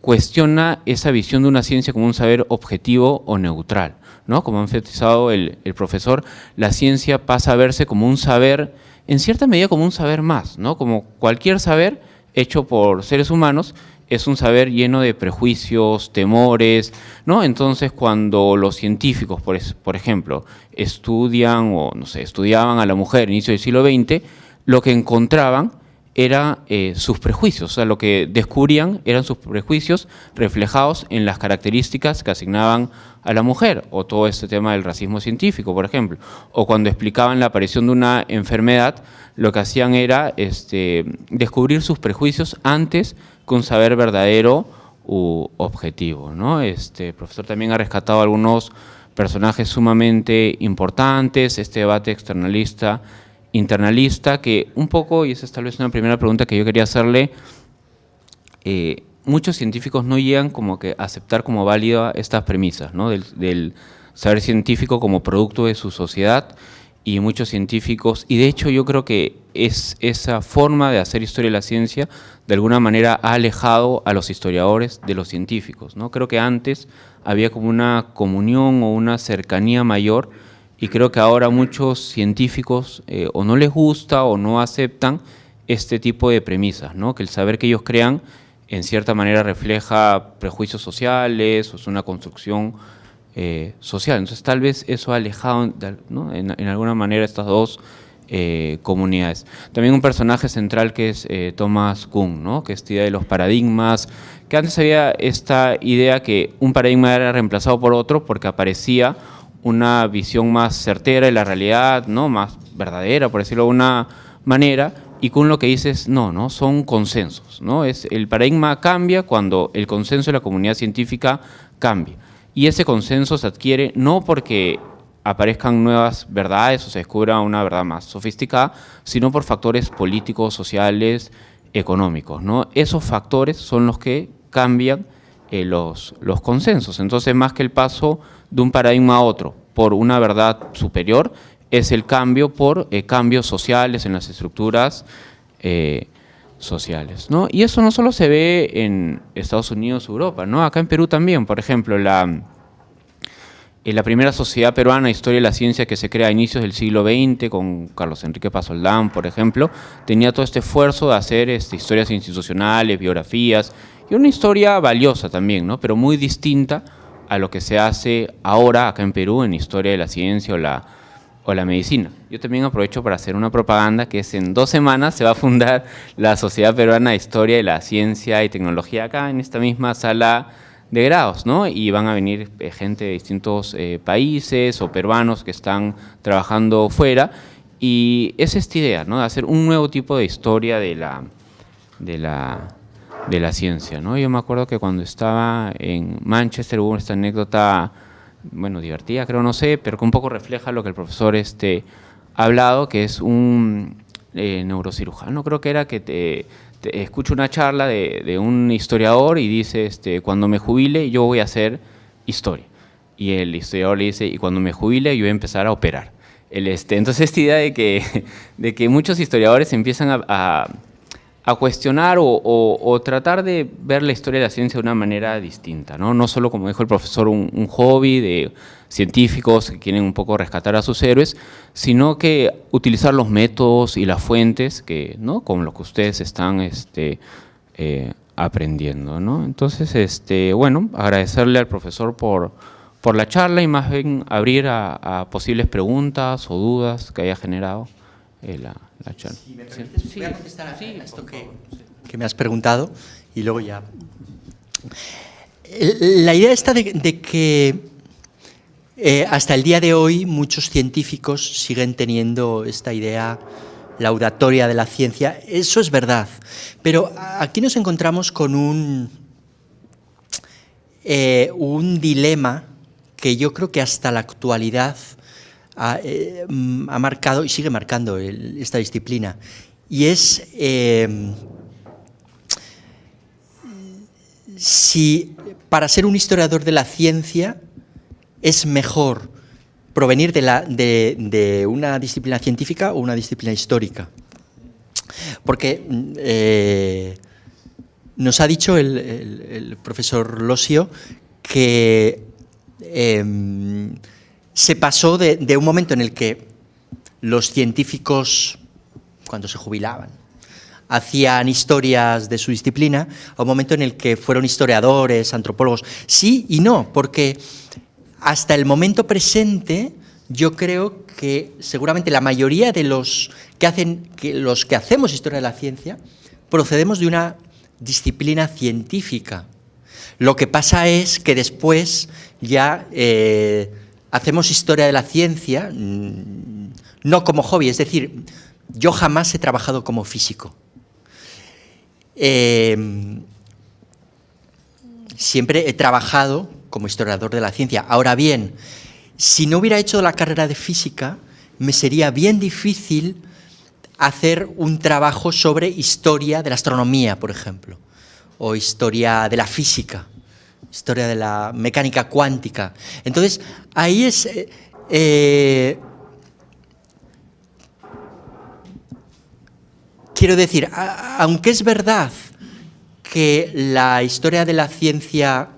cuestiona esa visión de una ciencia como un saber objetivo o neutral, ¿no? Como ha enfatizado el profesor, la ciencia pasa a verse como un saber, en cierta medida como un saber más, ¿no? Como cualquier saber hecho por seres humanos, es un saber lleno de prejuicios, temores, ¿no? Entonces, cuando los científicos, por ejemplo, estudian o, no sé, estudiaban a la mujer a inicio del siglo XX, lo que encontraban era sus prejuicios, o sea, lo que descubrían eran sus prejuicios reflejados en las características que asignaban a la mujer, o todo este tema del racismo científico, por ejemplo, o cuando explicaban la aparición de una enfermedad, lo que hacían era descubrir sus prejuicios antes que un saber verdadero u objetivo, ¿no? El profesor también ha rescatado algunos personajes sumamente importantes, este debate externalista, internalista, que un poco, y esa es tal vez una primera pregunta que yo quería hacerle, muchos científicos no llegan como que a aceptar como válida estas premisas, ¿no? del saber científico como producto de su sociedad, y muchos científicos, y de hecho yo creo que esa forma de hacer historia de la ciencia de alguna manera ha alejado a los historiadores de los científicos, ¿no? Creo que antes había como una comunión o una cercanía mayor, y creo que ahora muchos científicos o no les gusta o no aceptan este tipo de premisas, ¿no? Que el saber que ellos crean en cierta manera refleja prejuicios sociales o es una construcción social. Entonces tal vez eso ha alejado, ¿no? en alguna manera estas dos comunidades. También un personaje central que es Thomas Kuhn, ¿no? Que es esta idea de los paradigmas, que antes había esta idea que un paradigma era reemplazado por otro porque aparecía una visión más certera de la realidad, ¿no? Más verdadera, por decirlo de alguna manera, y Kuhn lo que dice es, no, son consensos, ¿no? El paradigma cambia cuando el consenso de la comunidad científica cambia, y ese consenso se adquiere no porque aparezcan nuevas verdades o se descubra una verdad más sofisticada, sino por factores políticos, sociales, económicos, ¿no? Esos factores son los que cambian los consensos. Entonces, más que el paso de un paradigma a otro por una verdad superior, es el cambio por cambios sociales en las estructuras sociales, ¿no? Y eso no solo se ve en Estados Unidos o Europa, ¿no? Acá en Perú también, por ejemplo, la primera Sociedad Peruana de Historia de la Ciencia, que se crea a inicios del siglo XX, con Carlos Enrique Pasoldán, por ejemplo, tenía todo este esfuerzo de hacer historias institucionales, biografías, y una historia valiosa también, ¿no? Pero muy distinta a lo que se hace ahora acá en Perú en Historia de la Ciencia o la Medicina. Yo también aprovecho para hacer una propaganda, que es en 2 semanas se va a fundar la Sociedad Peruana de Historia de la Ciencia y Tecnología acá en esta misma sala de grados, ¿no? Y van a venir gente de distintos países o peruanos que están trabajando fuera, y es esta idea, ¿no? De hacer un nuevo tipo de historia de la ciencia, ¿no? Yo me acuerdo que cuando estaba en Manchester hubo esta anécdota, bueno, divertida, creo, no sé, pero que un poco refleja lo que el profesor ha hablado, que es un neurocirujano, creo que era, que escucho una charla de un historiador y dice, cuando me jubile yo voy a hacer historia. Y el historiador le dice, y cuando me jubile yo voy a empezar a operar. Entonces esta idea de que muchos historiadores empiezan a cuestionar o tratar de ver la historia de la ciencia de una manera distinta, ¿no? No solo, como dijo el profesor, un hobby de científicos que quieren un poco rescatar a sus héroes, sino que utilizar los métodos y las fuentes ¿no? Como lo que ustedes están aprendiendo, ¿no? Entonces, bueno, agradecerle al profesor por la charla y más bien abrir a posibles preguntas o dudas que haya generado la charla. Si me permites, voy a contestar a esto que me has preguntado y luego ya. La idea está de que hasta el día de hoy muchos científicos siguen teniendo esta idea laudatoria de la ciencia. Eso es verdad, pero aquí nos encontramos con un dilema que yo creo que hasta la actualidad ha marcado y sigue marcando esta disciplina, y es si para ser un historiador de la ciencia es mejor provenir de una disciplina científica o una disciplina histórica. Porque nos ha dicho el profesor Losio que se pasó de un momento en el que los científicos, cuando se jubilaban, hacían historias de su disciplina, a un momento en el que fueron historiadores, antropólogos. Sí y no, porque hasta el momento presente yo creo que seguramente la mayoría de los que hacemos historia de la ciencia procedemos de una disciplina científica. Lo que pasa es que después ya hacemos historia de la ciencia no como hobby, es decir, yo jamás he trabajado como físico. Siempre he trabajado como historiador de la ciencia. Ahora bien, si no hubiera hecho la carrera de física, me sería bien difícil hacer un trabajo sobre historia de la astronomía, por ejemplo, o historia de la física, historia de la mecánica cuántica. Entonces, ahí es... quiero decir, aunque es verdad que la historia de la ciencia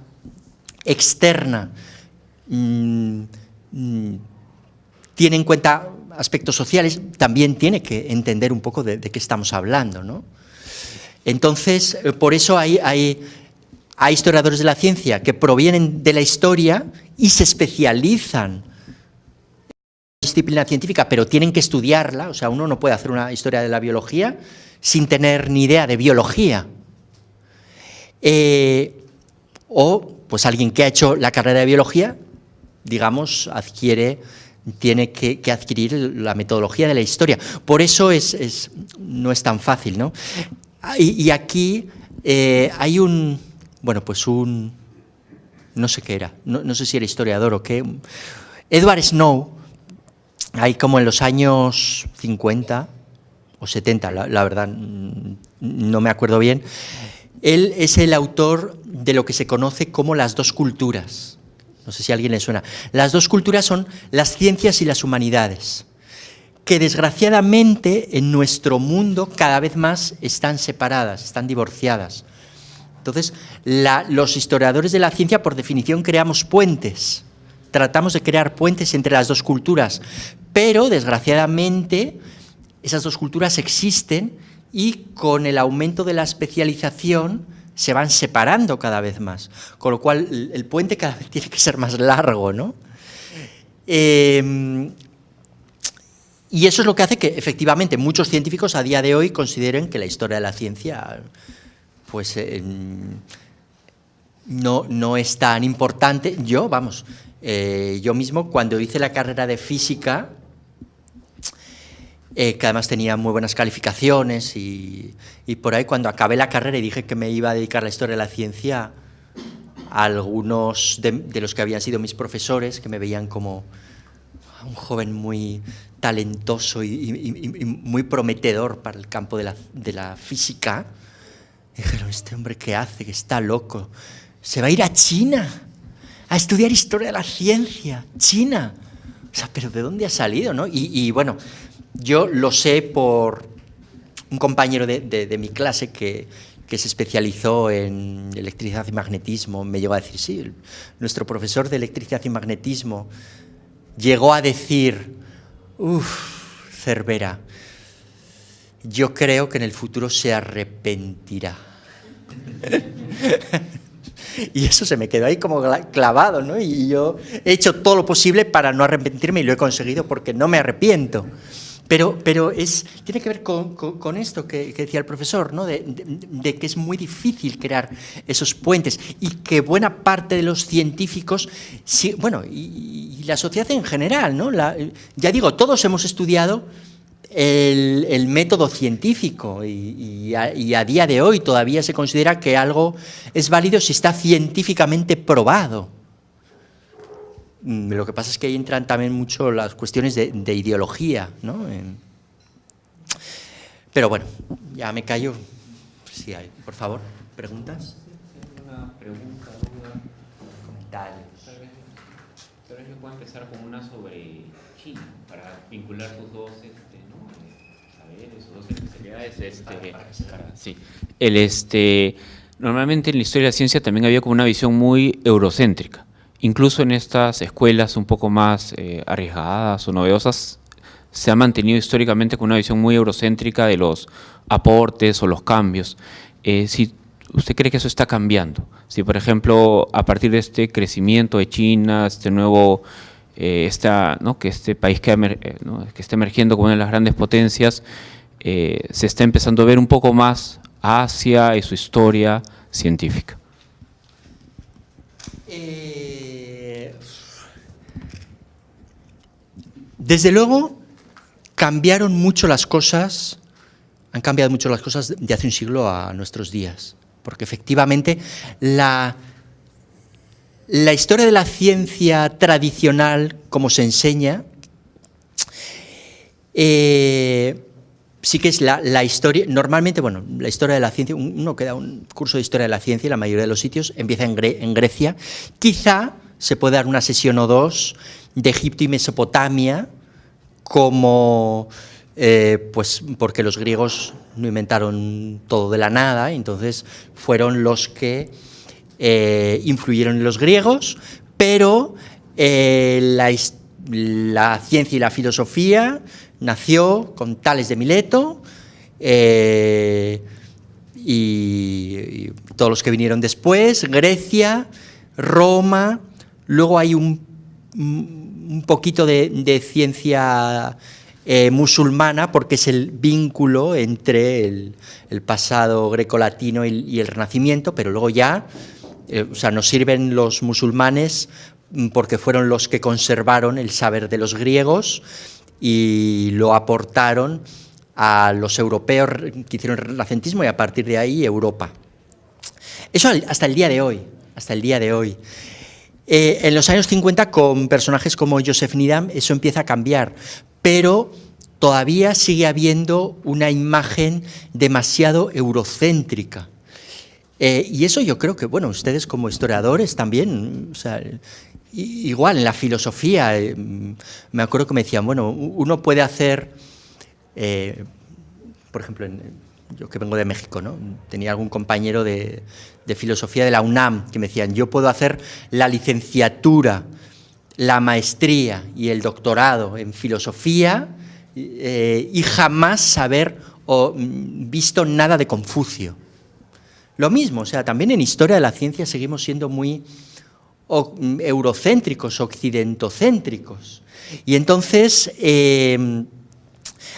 externa tiene en cuenta aspectos sociales, también tiene que entender un poco de qué estamos hablando, ¿no? Entonces, por eso hay historiadores de la ciencia que provienen de la historia y se especializan en la disciplina científica, pero tienen que estudiarla. O sea, uno no puede hacer una historia de la biología sin tener ni idea de biología. O, pues, alguien que ha hecho la carrera de biología, digamos, tiene que adquirir la metodología de la historia. Por eso no es tan fácil, ¿no? Y aquí hay no sé qué era, no sé si era historiador o qué, Edward Snow, ahí como en los años 50 o 70, la verdad no me acuerdo bien, él es el autor de lo que se conoce como las dos culturas. No sé si a alguien le suena. Las dos culturas son las ciencias y las humanidades, que desgraciadamente en nuestro mundo cada vez más están separadas, están divorciadas. Entonces, los historiadores de la ciencia, por definición, creamos puentes. Tratamos de crear puentes entre las dos culturas, pero desgraciadamente esas dos culturas existen y con el aumento de la especialización se van separando cada vez más, con lo cual el puente cada vez tiene que ser más largo, ¿no? Y eso es lo que hace que, efectivamente, muchos científicos a día de hoy consideren que la historia de la ciencia, pues, no es tan importante. Yo mismo, cuando hice la carrera de física, que además tenía muy buenas calificaciones, y por ahí, cuando acabé la carrera y dije que me iba a dedicar a la historia de la ciencia, algunos de los que habían sido mis profesores, que me veían como un joven muy talentoso y muy prometedor para el campo de la física, dijeron: este hombre, ¿qué hace? Que está loco. Se va a ir a China a estudiar historia de la ciencia. China. O sea, ¿pero de dónde ha salido, no? Y bueno, yo lo sé por un compañero de mi clase que se especializó en electricidad y magnetismo. Me llegó a decir: sí, nuestro profesor de electricidad y magnetismo llegó a decir: Cervera, yo creo que en el futuro se arrepentirá. Y eso se me quedó ahí como clavado, ¿no? Y yo he hecho todo lo posible para no arrepentirme, y lo he conseguido porque no me arrepiento. Pero tiene que ver con esto que decía el profesor, ¿no? De que es muy difícil crear esos puentes, y que buena parte de los científicos, sí, bueno, y la sociedad en general, ¿no? Ya digo, todos hemos estudiado el método científico, y a día de hoy todavía se considera que algo es válido si está científicamente probado. Lo que pasa es que ahí entran también mucho las cuestiones de ideología, ¿no? Pero bueno, ya me callo. Sí, hay, por favor, ¿preguntas? Una pregunta, duda, Comentarios. Tal vez yo puedo empezar con una sobre China, para vincular sus dos saberes, sus dos especialidades. normalmente en la historia de la ciencia también había como una visión muy eurocéntrica. Incluso en estas escuelas un poco más arriesgadas o novedosas, se ha mantenido históricamente con una visión muy eurocéntrica de los aportes o los cambios. Si usted cree que eso está cambiando, si por ejemplo a partir de este crecimiento de China, este nuevo, ¿no? que este país ¿no? que está emergiendo como una de las grandes potencias, se está empezando a ver un poco más a Asia y su historia científica. Desde luego cambiaron mucho las cosas, han cambiado mucho las cosas de hace un siglo a nuestros días, porque efectivamente la historia de la ciencia tradicional, como se enseña, sí que es la historia, normalmente, bueno, la historia de la ciencia, uno que da un curso de historia de la ciencia en la mayoría de los sitios, empieza en Grecia, quizá se puede dar una sesión o dos de Egipto y Mesopotamia, como, pues porque los griegos no inventaron todo de la nada, entonces fueron los que influyeron en los griegos, pero la ciencia y la filosofía nació con Tales de Mileto y todos los que vinieron después, Grecia, Roma, luego hay un poquito de ciencia musulmana, porque es el vínculo entre el pasado grecolatino y el Renacimiento, pero luego ya, o sea, nos sirven los musulmanes porque fueron los que conservaron el saber de los griegos y lo aportaron a los europeos que hicieron el renacentismo, y a partir de ahí Europa. Eso hasta el día de hoy, hasta el día de hoy. En los años 50, con personajes como Joseph Needham, eso empieza a cambiar, pero todavía sigue habiendo una imagen demasiado eurocéntrica. Y eso yo creo que, bueno, ustedes como historiadores también, o sea, igual en la filosofía, me acuerdo que me decían, bueno, uno puede hacer, por ejemplo, yo que vengo de México, ¿no? Tenía algún compañero de filosofía de la UNAM que me decían, yo puedo hacer la licenciatura, la maestría y el doctorado en filosofía y jamás haber visto nada de Confucio. Lo mismo, o sea, también en historia de la ciencia seguimos siendo muy eurocéntricos, occidentocéntricos. Y entonces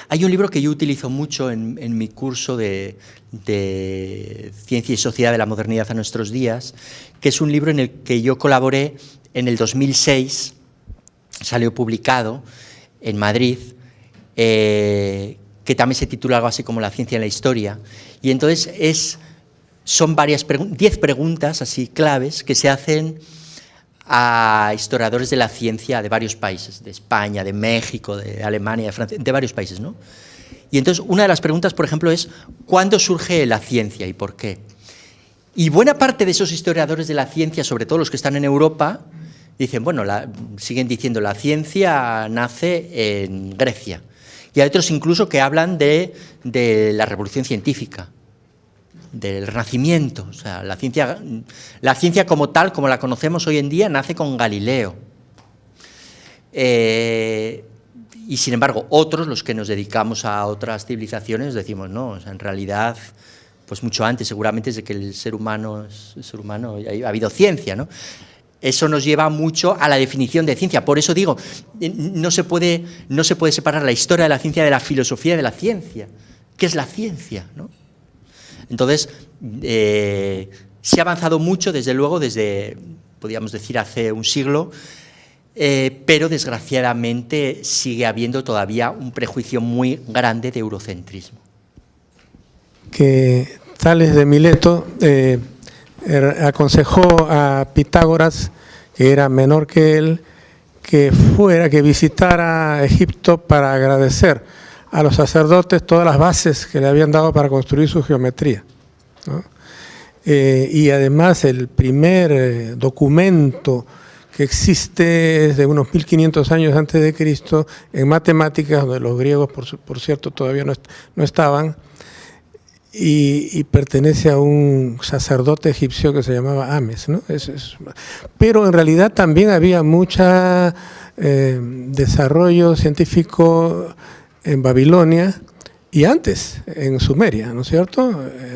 hay un libro que yo utilizo mucho en mi curso de Ciencia y Sociedad de la Modernidad a nuestros días, que es un libro en el que yo colaboré en el 2006, salió publicado en Madrid, que también se titula algo así como La ciencia en la historia, y entonces son 10 preguntas así claves que se hacen a historiadores de la ciencia de varios países, de España, de México, de Alemania, de Francia, de varios países, ¿no? Y entonces una de las preguntas, por ejemplo, es ¿cuándo surge la ciencia y por qué? Y buena parte de esos historiadores de la ciencia, sobre todo los que están en Europa, dicen, bueno, siguen diciendo la ciencia nace en Grecia. Y hay otros incluso que hablan de la revolución científica, del Renacimiento. O sea, la ciencia como tal, como la conocemos hoy en día, nace con Galileo. Y sin embargo, otros, los que nos dedicamos a otras civilizaciones, decimos, no, o sea, en realidad, pues mucho antes, seguramente desde que el ser humano ha habido ciencia, ¿no? Eso nos lleva mucho a la definición de ciencia. Por eso digo, no se puede separar la historia de la ciencia de la filosofía de la ciencia. ¿Qué es la ciencia, no? Entonces, se ha avanzado mucho, desde luego, desde, podríamos decir, hace un siglo, pero desgraciadamente sigue habiendo todavía un prejuicio muy grande de eurocentrismo. Que Tales de Mileto aconsejó a Pitágoras, que era menor que él, que visitara Egipto para agradecer a los sacerdotes todas las bases que le habían dado para construir su geometría, ¿no? Y además el primer documento que existe es de unos 1500 años antes de Cristo en matemáticas, donde los griegos, por cierto, todavía no estaban, y pertenece a un sacerdote egipcio que se llamaba Ames, ¿no? Pero en realidad también había mucho desarrollo científico en Babilonia y antes en Sumeria, ¿no es cierto?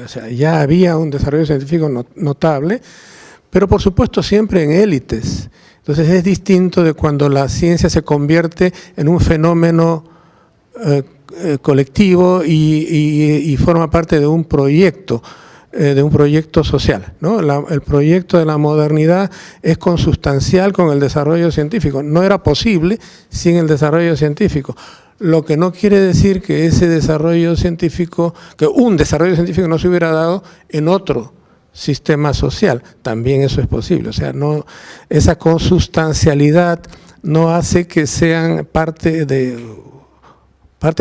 O sea, ya había un desarrollo científico notable, pero por supuesto siempre en élites. Entonces es distinto de cuando la ciencia se convierte en un fenómeno colectivo y forma parte de un proyecto social, ¿no? El proyecto de la modernidad es consustancial con el desarrollo científico. No era posible sin el desarrollo científico. Lo que no quiere decir que ese desarrollo científico, que un desarrollo científico no se hubiera dado en otro sistema social. También eso es posible. O sea, no, esa consustancialidad no hace que sean parte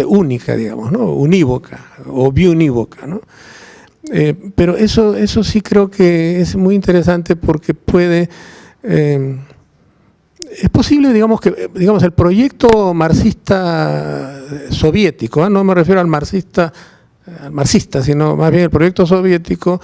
única, digamos, ¿no? Unívoca o biunívoca, ¿no? Pero eso sí creo que es muy interesante porque puede... es posible, digamos, que el proyecto marxista soviético, no me refiero al marxista, sino más bien el proyecto soviético,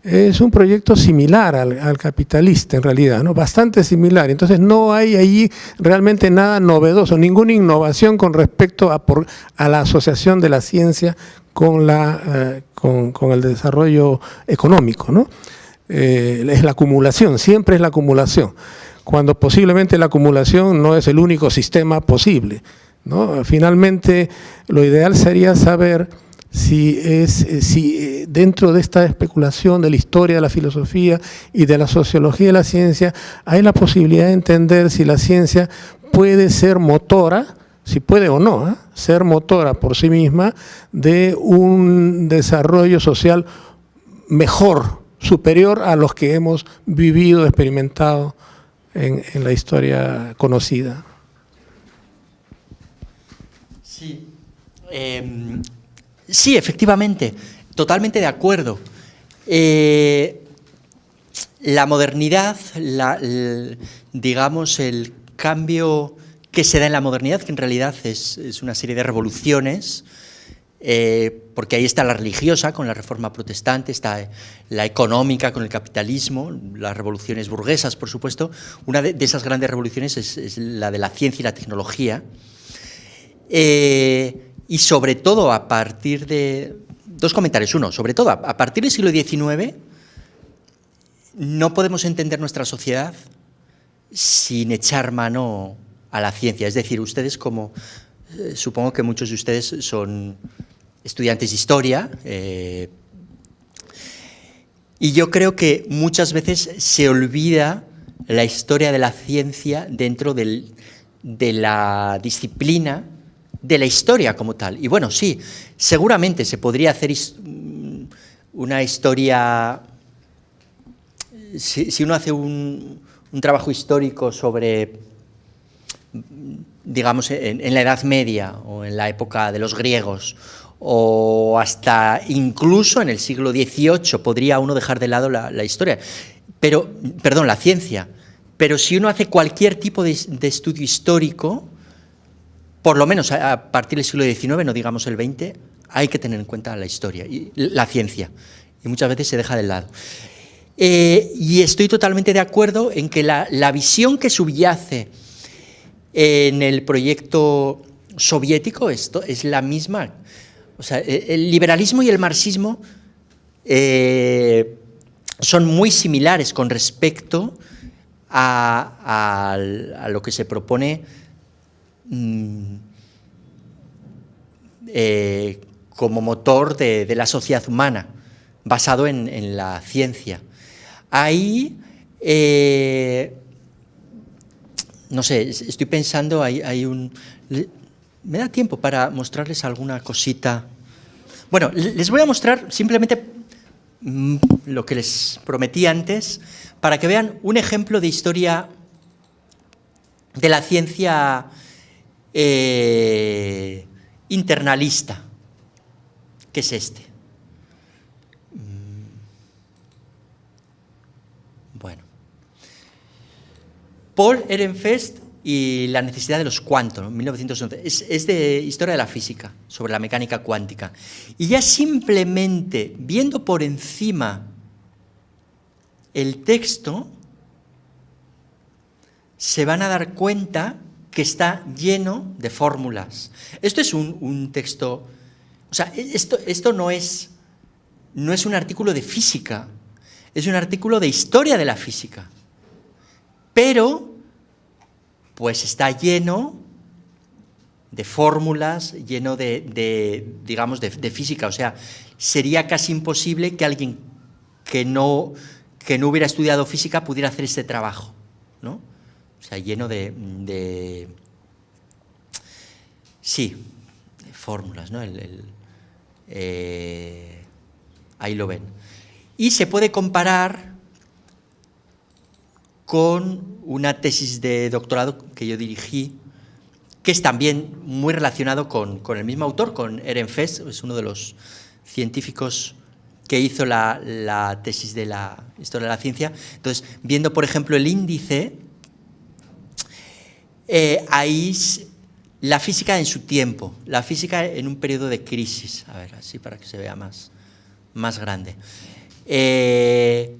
es un proyecto similar al capitalista en realidad, ¿no? Bastante similar. Entonces no hay allí realmente nada novedoso, ninguna innovación con respecto a la asociación de la ciencia con el desarrollo económico, ¿no? Es la acumulación, siempre es la acumulación, cuando posiblemente la acumulación no es el único sistema posible, ¿no? Finalmente, lo ideal sería saber si dentro de esta especulación de la historia, de la filosofía y de la sociología de la ciencia, hay la posibilidad de entender si la ciencia puede ser motora, si puede o no, ser motora por sí misma de un desarrollo social mejor, superior a los que hemos vivido, experimentado en la historia conocida. Sí. Sí, efectivamente, totalmente de acuerdo. La modernidad, digamos, el cambio que se da en la modernidad, que en realidad es una serie de revoluciones, porque ahí está la religiosa con la reforma protestante, está la económica con el capitalismo, las revoluciones burguesas, por supuesto. Una de esas grandes revoluciones es la de la ciencia y la tecnología. Y sobre todo a partir de... Dos comentarios. Uno, sobre todo a partir del siglo XIX no podemos entender nuestra sociedad sin echar mano a la ciencia. Es decir, ustedes supongo que muchos de ustedes son estudiantes de historia, y yo creo que muchas veces se olvida la historia de la ciencia dentro de la disciplina de la historia como tal. Y bueno, sí, seguramente se podría hacer una historia, si uno hace un trabajo histórico sobre, digamos, en la Edad Media o en la época de los griegos, o hasta incluso en el siglo XVIII podría uno dejar de lado la historia, la ciencia. Pero si uno hace cualquier tipo de estudio histórico, por lo menos a partir del siglo XIX, no digamos el XX, hay que tener en cuenta la historia y la ciencia, y muchas veces se deja de lado. Y estoy totalmente de acuerdo en que la visión que subyace en el proyecto soviético es la misma. O sea, el liberalismo y el marxismo son muy similares con respecto a lo que se propone como motor de la sociedad humana, basado en la ciencia. Ahí, no sé, estoy pensando, ¿me da tiempo para mostrarles alguna cosita? Bueno, les voy a mostrar simplemente lo que les prometí antes, para que vean un ejemplo de historia de la ciencia internalista, que es este. Bueno. Paul Ehrenfest y la necesidad de los cuantos, ¿no? 1911. Es de historia de la física, sobre la mecánica cuántica. Y ya simplemente viendo por encima el texto, se van a dar cuenta que está lleno de fórmulas. Esto es un texto... O sea, esto no es un artículo de física, es un artículo de historia de la física. Pero, pues está lleno de fórmulas, lleno digamos, de física. O sea, sería casi imposible que alguien que no hubiera estudiado física pudiera hacer este trabajo, ¿no? O sea, lleno de fórmulas, ¿no? Ahí lo ven. Y se puede comparar con una tesis de doctorado que yo dirigí, que es también muy relacionado con el mismo autor, con Ehrenfest, es uno de los científicos que hizo la tesis de la historia de la ciencia. Entonces, viendo, por ejemplo, el índice, ahí la física en su tiempo, la física en un periodo de crisis, a ver, así para que se vea más grande.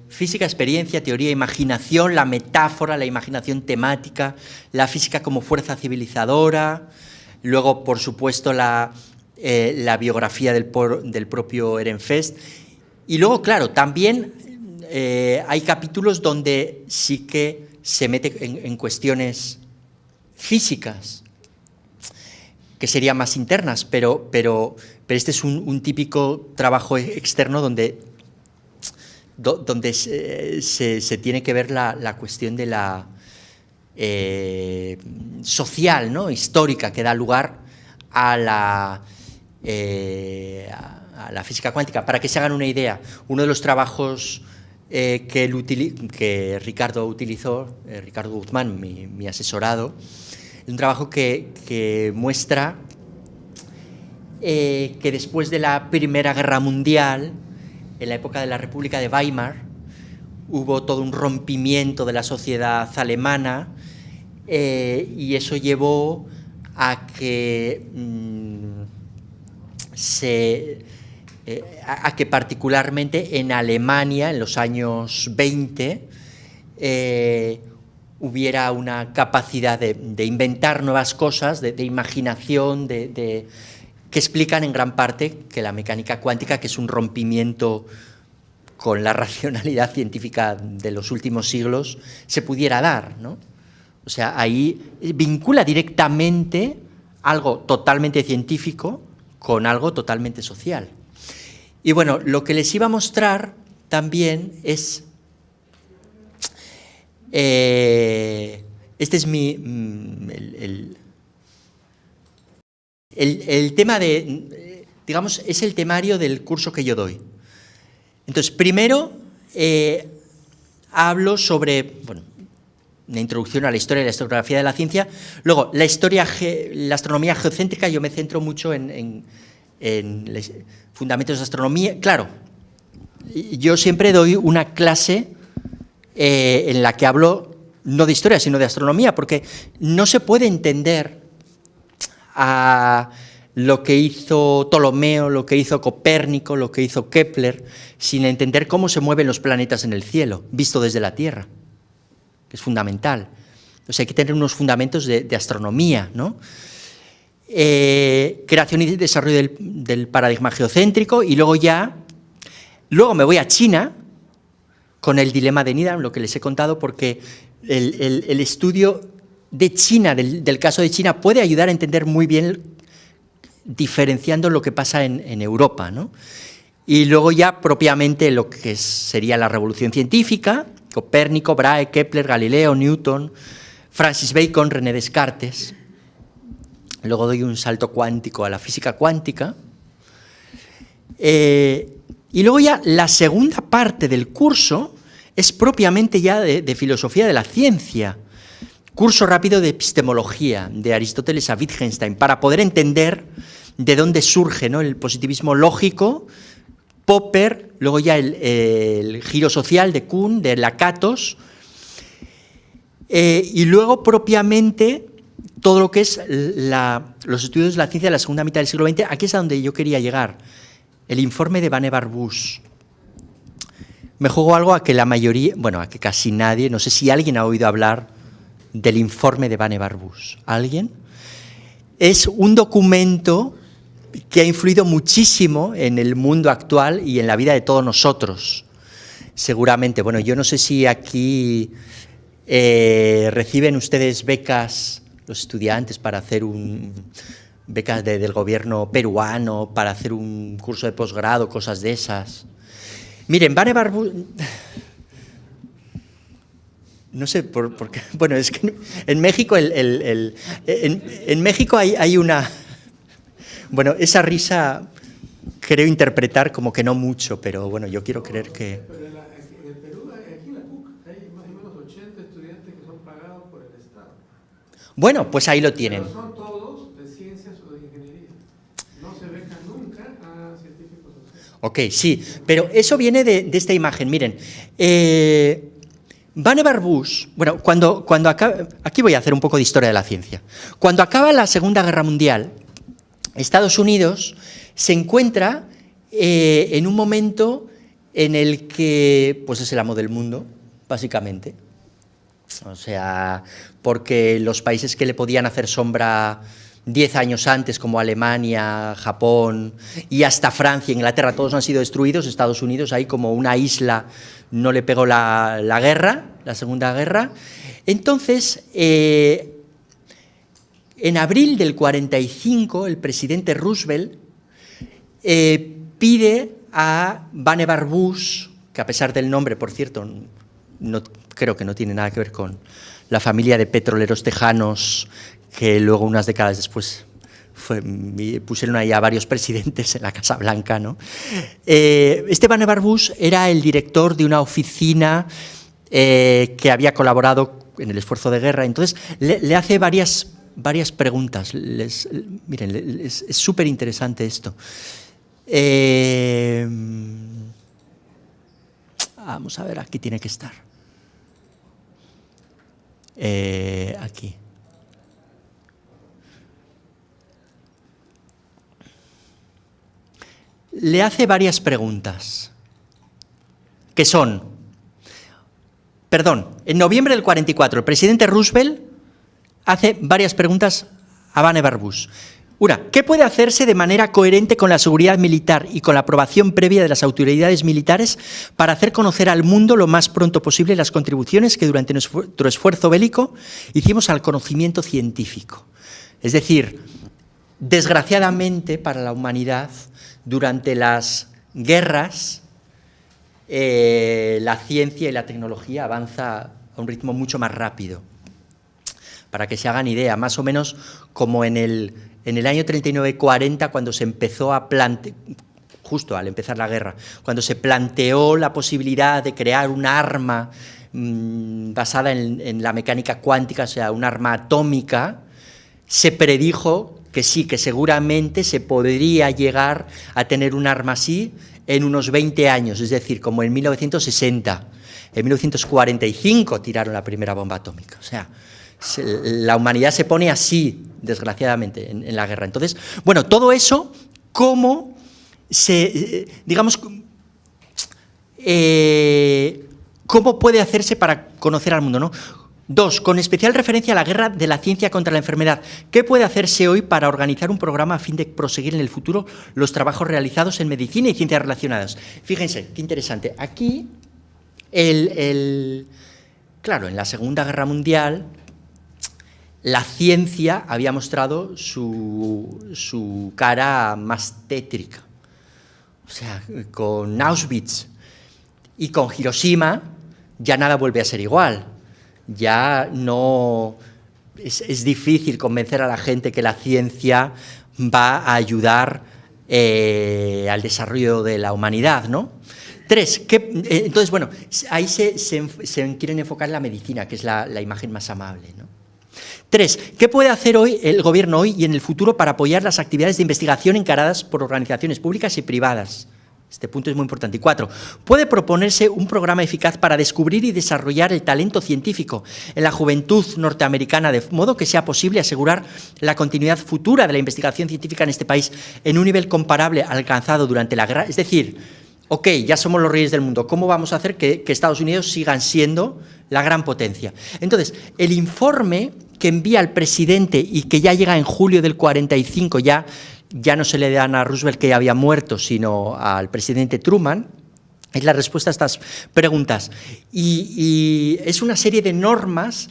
Física, experiencia, teoría, imaginación, la metáfora, la imaginación temática, la física como fuerza civilizadora, luego, por supuesto, la biografía del propio Ehrenfest. Y luego, claro, también hay capítulos donde sí que se mete en cuestiones físicas, que serían más internas, pero este es un típico trabajo externo donde se tiene que ver la cuestión de la social, ¿no? Histórica, que da lugar a la física cuántica. Para que se hagan una idea, uno de los trabajos que Ricardo utilizó, Ricardo Guzmán, mi asesorado, es un trabajo que muestra que después de la Primera Guerra Mundial, en la época de la República de Weimar, hubo todo un rompimiento de la sociedad alemana y eso llevó a que particularmente en Alemania, en los años 20, hubiera una capacidad de inventar nuevas cosas, de imaginación, que explican en gran parte que la mecánica cuántica, que es un rompimiento con la racionalidad científica de los últimos siglos, se pudiera dar, ¿no? O sea, ahí vincula directamente algo totalmente científico con algo totalmente social. Y bueno, lo que les iba a mostrar también es... este es el tema de, digamos, es el temario del curso que yo doy. Entonces, primero hablo sobre, bueno, una introducción a la historia y la historiografía de la ciencia. Luego, la astronomía geocéntrica, yo me centro mucho en fundamentos de astronomía. Claro, yo siempre doy una clase en la que hablo no de historia, sino de astronomía, porque no se puede entender a lo que hizo Ptolomeo, lo que hizo Copérnico, lo que hizo Kepler, sin entender cómo se mueven los planetas en el cielo, visto desde la Tierra, que es fundamental. O sea, hay que tener unos fundamentos de astronomía, ¿no? Creación y desarrollo del paradigma geocéntrico, y luego me voy a China con el dilema de Needham, lo que les he contado, porque el estudio de China, del caso de China, puede ayudar a entender muy bien, diferenciando lo que pasa en Europa, ¿no? Y luego ya propiamente lo que sería la revolución científica, Copérnico, Brahe, Kepler, Galileo, Newton, Francis Bacon, René Descartes. Luego doy un salto cuántico a la física cuántica. Y luego ya la segunda parte del curso es propiamente ya de filosofía de la ciencia. Curso rápido de epistemología, de Aristóteles a Wittgenstein, para poder entender de dónde surge, ¿no?, el positivismo lógico, Popper, luego ya el giro social de Kuhn, de Lakatos. Y luego, propiamente, todo lo que es los estudios de la ciencia de la segunda mitad del siglo XX, aquí es a donde yo quería llegar. El informe de Vannevar-Bush. Me juego algo a que la mayoría, bueno, a que casi nadie, no sé si alguien ha oído hablar del informe de Vannevar-Bush. ¿Alguien? Es un documento que ha influido muchísimo en el mundo actual y en la vida de todos nosotros. Seguramente, bueno, yo no sé si aquí reciben ustedes becas, los estudiantes, para hacer becas del gobierno peruano, para hacer un curso de posgrado, cosas de esas. Miren, Vannevar-Bush, no sé por qué, bueno, es que en México, en México hay una, bueno, esa risa creo interpretar como que no mucho, pero bueno, yo quiero creer que... Pero en el Perú, aquí en la PUC, hay más o menos 80 estudiantes que son pagados por el Estado. Bueno, pues ahí lo tienen. Pero son todos de ciencias o de ingeniería. No se becan nunca a científicos sociales. Ok, sí, pero eso viene de esta imagen. Miren, Vannevar-Bush, bueno, cuando acaba, aquí voy a hacer un poco de historia de la ciencia. Cuando acaba la Segunda Guerra Mundial, Estados Unidos se encuentra en un momento en el que, pues es el amo del mundo, básicamente. O sea, porque los países que le podían hacer sombra 10 años antes, como Alemania, Japón y hasta Francia, Inglaterra, todos han sido destruidos. Estados Unidos, ahí como una isla, no le pegó la guerra, la Segunda Guerra. Entonces, en abril del 45, el presidente Roosevelt pide a Vannevar-Bush, que a pesar del nombre, por cierto, no, creo que no tiene nada que ver con la familia de petroleros tejanos, que luego unas décadas después pusieron ahí a varios presidentes en la Casa Blanca, ¿no? Este Vannevar-Bush era el director de una oficina que había colaborado en el esfuerzo de guerra. Entonces le hace varias preguntas. Miren, es súper interesante esto. Vamos a ver, aquí tiene que estar. Aquí. Le hace varias preguntas, que son, en noviembre del 44, el presidente Roosevelt hace varias preguntas a Vannevar-Bush. Una, ¿qué puede hacerse de manera coherente con la seguridad militar y con la aprobación previa de las autoridades militares para hacer conocer al mundo lo más pronto posible las contribuciones que durante nuestro esfuerzo bélico hicimos al conocimiento científico? Es decir, desgraciadamente para la humanidad, durante las guerras, la ciencia y la tecnología avanza a un ritmo mucho más rápido. Para que se hagan idea, más o menos como en el año 39-40, cuando se empezó a plantear, justo al empezar la guerra, cuando se planteó la posibilidad de crear un arma basada en la mecánica cuántica, o sea, un arma atómica, se predijo que sí, que seguramente se podría llegar a tener un arma así en unos 20 años, es decir, como en 1960. En 1945 tiraron la primera bomba atómica. O sea, la humanidad se pone así, desgraciadamente, en la guerra. Entonces, bueno, todo eso, ¿cómo cómo puede hacerse para conocer al mundo, ¿no? Dos, con especial referencia a la guerra de la ciencia contra la enfermedad. ¿Qué puede hacerse hoy para organizar un programa a fin de proseguir en el futuro los trabajos realizados en medicina y ciencias relacionadas? Fíjense, qué interesante. Aquí, claro, en la Segunda Guerra Mundial, la ciencia había mostrado su cara más tétrica. O sea, con Auschwitz y con Hiroshima ya nada vuelve a ser igual. Ya no es difícil convencer a la gente que la ciencia va a ayudar al desarrollo de la humanidad, ¿no? Tres, entonces, bueno, ahí se quieren enfocar en la medicina, que es la imagen más amable, ¿no? Tres, ¿qué puede hacer hoy el gobierno hoy y en el futuro para apoyar las actividades de investigación encaradas por organizaciones públicas y privadas? Este punto es muy importante. Y 4, puede proponerse un programa eficaz para descubrir y desarrollar el talento científico en la juventud norteamericana, de modo que sea posible asegurar la continuidad futura de la investigación científica en este país en un nivel comparable al alcanzado durante la guerra. Es decir, ok, ya somos los reyes del mundo, ¿cómo vamos a hacer que Estados Unidos sigan siendo la gran potencia? Entonces, el informe que envía el presidente y que ya llega en julio del 45, ya no se le dan a Roosevelt, que ya había muerto, sino al presidente Truman, es la respuesta a estas preguntas. Y es una serie de normas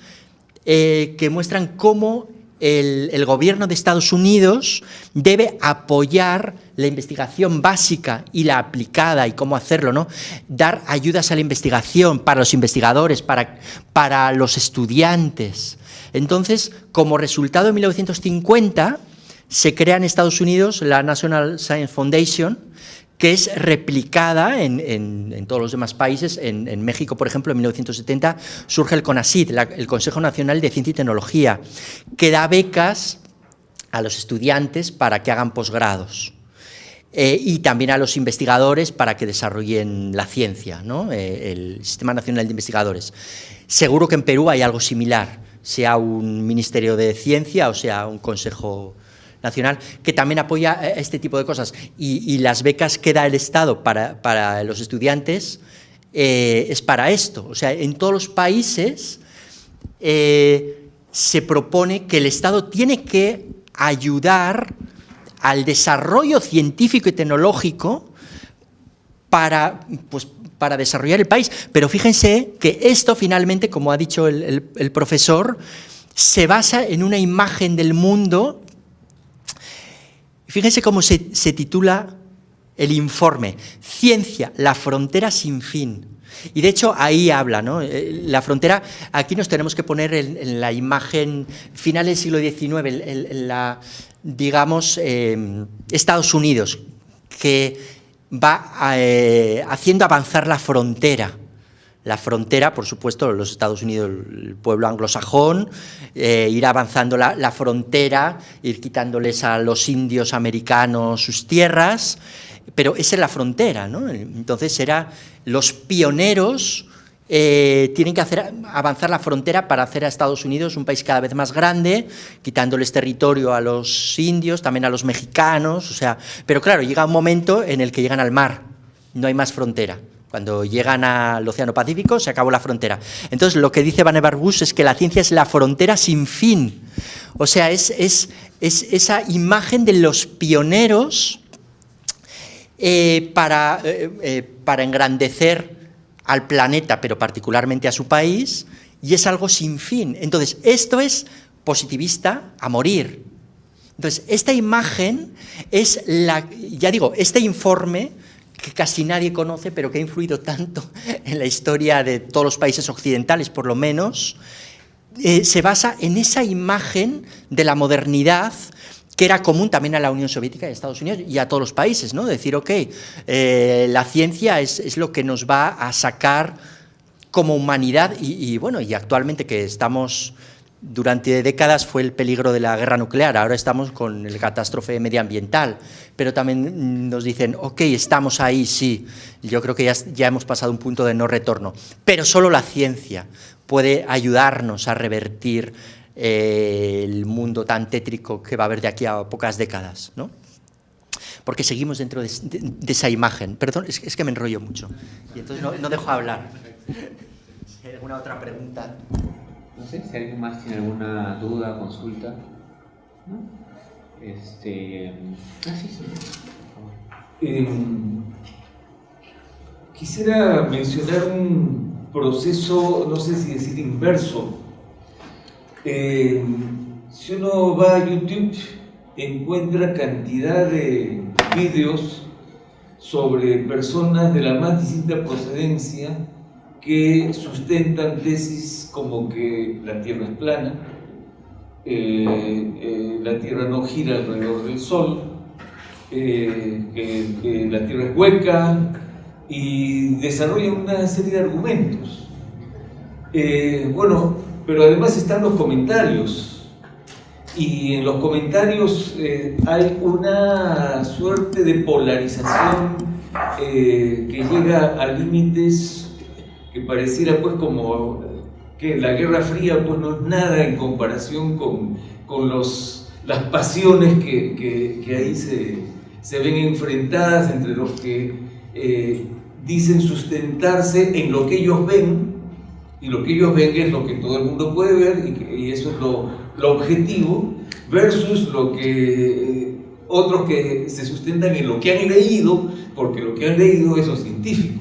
que muestran cómo el gobierno de Estados Unidos debe apoyar la investigación básica y la aplicada, y cómo hacerlo, ¿no? Dar ayudas a la investigación para los investigadores, para los estudiantes. Entonces, como resultado, en 1950 se crea en Estados Unidos la National Science Foundation, que es replicada en todos los demás países. En México, por ejemplo, en 1970 surge el CONACYT, el Consejo Nacional de Ciencia y Tecnología, que da becas a los estudiantes para que hagan posgrados. Y también a los investigadores para que desarrollen la ciencia, ¿no? El Sistema Nacional de Investigadores. Seguro que en Perú hay algo similar, sea un Ministerio de Ciencia o sea un Consejo Nacional, que también apoya este tipo de cosas. Y las becas que da el Estado para los estudiantes es para esto. O sea, en todos los países se propone que el Estado tiene que ayudar al desarrollo científico y tecnológico para desarrollar el país. Pero fíjense que esto finalmente, como ha dicho el profesor, se basa en una imagen del mundo. Fíjense cómo se titula el informe: Ciencia, la frontera sin fin. Y de hecho ahí habla, ¿no? La frontera, aquí nos tenemos que poner en la imagen final del siglo XIX, digamos, Estados Unidos, que va haciendo avanzar la frontera. La frontera, por supuesto, los Estados Unidos, el pueblo anglosajón, ir avanzando la frontera, ir quitándoles a los indios americanos sus tierras, pero esa es la frontera, ¿no? Entonces los pioneros tienen que hacer avanzar la frontera para hacer a Estados Unidos un país cada vez más grande, quitándoles territorio a los indios, también a los mexicanos, o sea, pero claro, llega un momento en el que llegan al mar, no hay más frontera. Cuando llegan al Océano Pacífico, se acabó la frontera. Entonces, lo que dice Vannevar Bush es que la ciencia es la frontera sin fin. O sea, es esa imagen de los pioneros para engrandecer al planeta, pero particularmente a su país, y es algo sin fin. Entonces, esto es positivista a morir. Entonces, esta imagen es ya digo, este informe que casi nadie conoce, pero que ha influido tanto en la historia de todos los países occidentales, por lo menos, se basa en esa imagen de la modernidad que era común también a la Unión Soviética y a Estados Unidos y a todos los países, ¿no? Decir, ok, la ciencia es lo que nos va a sacar como humanidad y bueno, y actualmente que estamos... Durante décadas fue el peligro de la guerra nuclear, ahora estamos con el catástrofe medioambiental, pero también nos dicen, ok, estamos ahí, sí, yo creo que ya hemos pasado un punto de no retorno, pero solo la ciencia puede ayudarnos a revertir el mundo tan tétrico que va a haber de aquí a pocas décadas, ¿no? Porque seguimos dentro de esa imagen. Perdón, es que me enrollo mucho y entonces no dejo hablar. ¿Hay alguna otra pregunta? No sé si alguien más tiene alguna duda, consulta. ¿No? Sí. Quisiera mencionar un proceso, no sé si decir inverso. Si uno va a YouTube, encuentra cantidad de vídeos sobre personas de la más distinta procedencia que sustentan tesis como que la Tierra es plana, la Tierra no gira alrededor del Sol, que la Tierra es hueca, y desarrollan una serie de argumentos. Bueno, pero además están los comentarios, y en los comentarios hay una suerte de polarización que llega a límites que pareciera pues como que la Guerra Fría pues no es nada en comparación con las pasiones que ahí se ven enfrentadas entre los que dicen sustentarse en lo que ellos ven, y lo que ellos ven es lo que todo el mundo puede ver, y eso es lo objetivo, versus lo que otros que se sustentan en lo que han leído, porque lo que han leído es lo científico.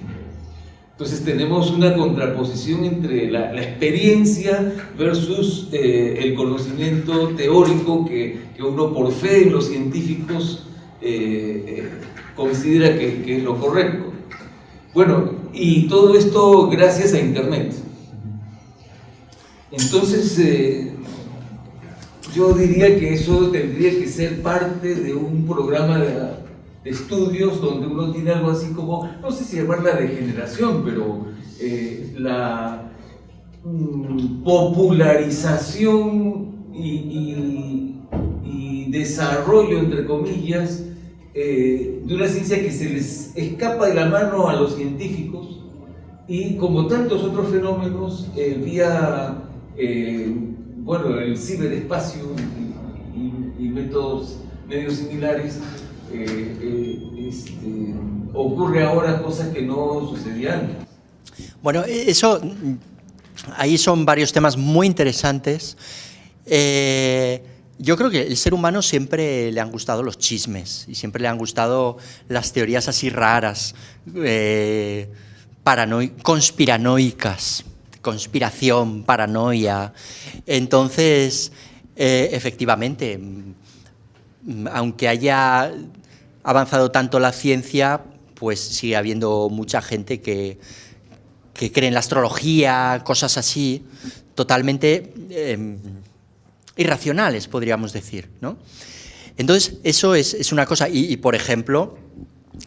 Entonces tenemos una contraposición entre la experiencia versus el conocimiento teórico que uno por fe en los científicos considera que es lo correcto. Bueno, y todo esto gracias a Internet. Entonces, yo diría que eso tendría que ser parte de un programa de estudios donde uno tiene algo así como, no sé si llamarla degeneración, pero la popularización y desarrollo, entre comillas, de una ciencia que se les escapa de la mano a los científicos, y como tantos otros fenómenos vía bueno, el ciberespacio y medios similares, ocurre ahora cosas que no sucedían antes. Bueno, ahí son varios temas muy interesantes. Yo creo que al ser humano siempre le han gustado los chismes y siempre le han gustado las teorías así raras, conspiranoicas, conspiración, paranoia. Entonces, efectivamente, aunque haya avanzado tanto la ciencia, pues sigue habiendo mucha gente que cree en la astrología, cosas así, totalmente irracionales, podríamos decir, ¿no? Entonces, eso es una cosa. Y, por ejemplo,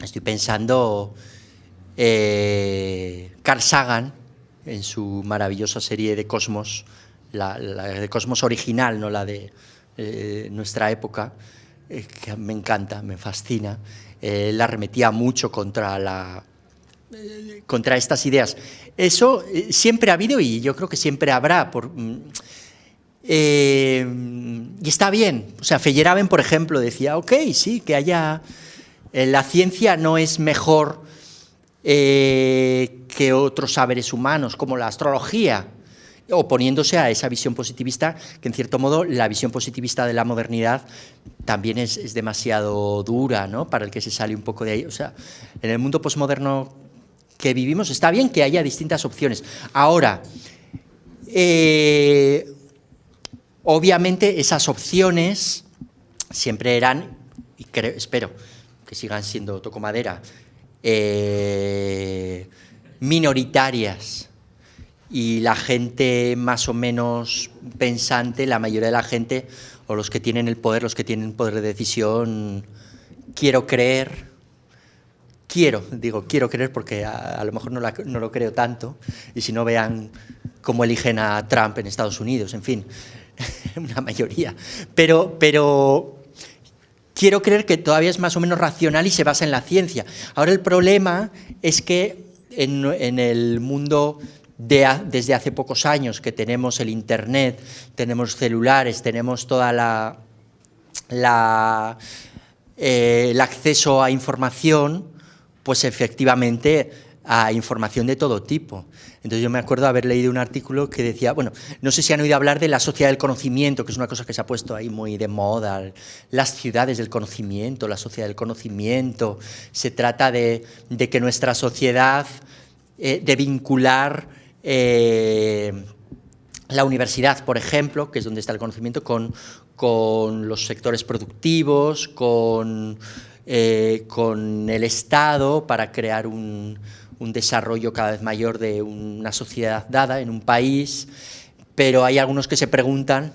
estoy pensando Carl Sagan, en su maravillosa serie de Cosmos, la de Cosmos original, no la de nuestra época, que me encanta, me fascina. Él arremetía mucho contra estas ideas. Eso siempre ha habido y yo creo que siempre habrá. Y está bien. O sea, Feyerabend, por ejemplo, decía, ok, sí, que haya... la ciencia no es mejor que otros saberes humanos, como la astrología, oponiéndose a esa visión positivista, que en cierto modo la visión positivista de la modernidad también es demasiado dura, ¿no?, para el que se sale un poco de ahí. O sea, en el mundo posmoderno que vivimos está bien que haya distintas opciones. Ahora, obviamente esas opciones siempre eran, y espero que sigan siendo, toco madera, minoritarias, y la gente más o menos pensante, la mayoría de la gente, o los que tienen el poder de decisión, quiero creer porque a lo mejor no lo creo tanto, y si no, vean cómo eligen a Trump en Estados Unidos, en fin, una mayoría, pero quiero creer que todavía es más o menos racional y se basa en la ciencia. Ahora el problema es que en el mundo desde hace pocos años que tenemos el Internet, tenemos celulares, tenemos toda el acceso a información, pues efectivamente a información de todo tipo. Entonces yo me acuerdo haber leído un artículo que decía, bueno, no sé si han oído hablar de la sociedad del conocimiento, que es una cosa que se ha puesto ahí muy de moda, las ciudades del conocimiento, la sociedad del conocimiento. Se trata de que nuestra sociedad, de vincular la universidad, por ejemplo, que es donde está el conocimiento, con los sectores productivos, con el Estado, para crear un desarrollo cada vez mayor de una sociedad dada en un país. Pero hay algunos que se preguntan,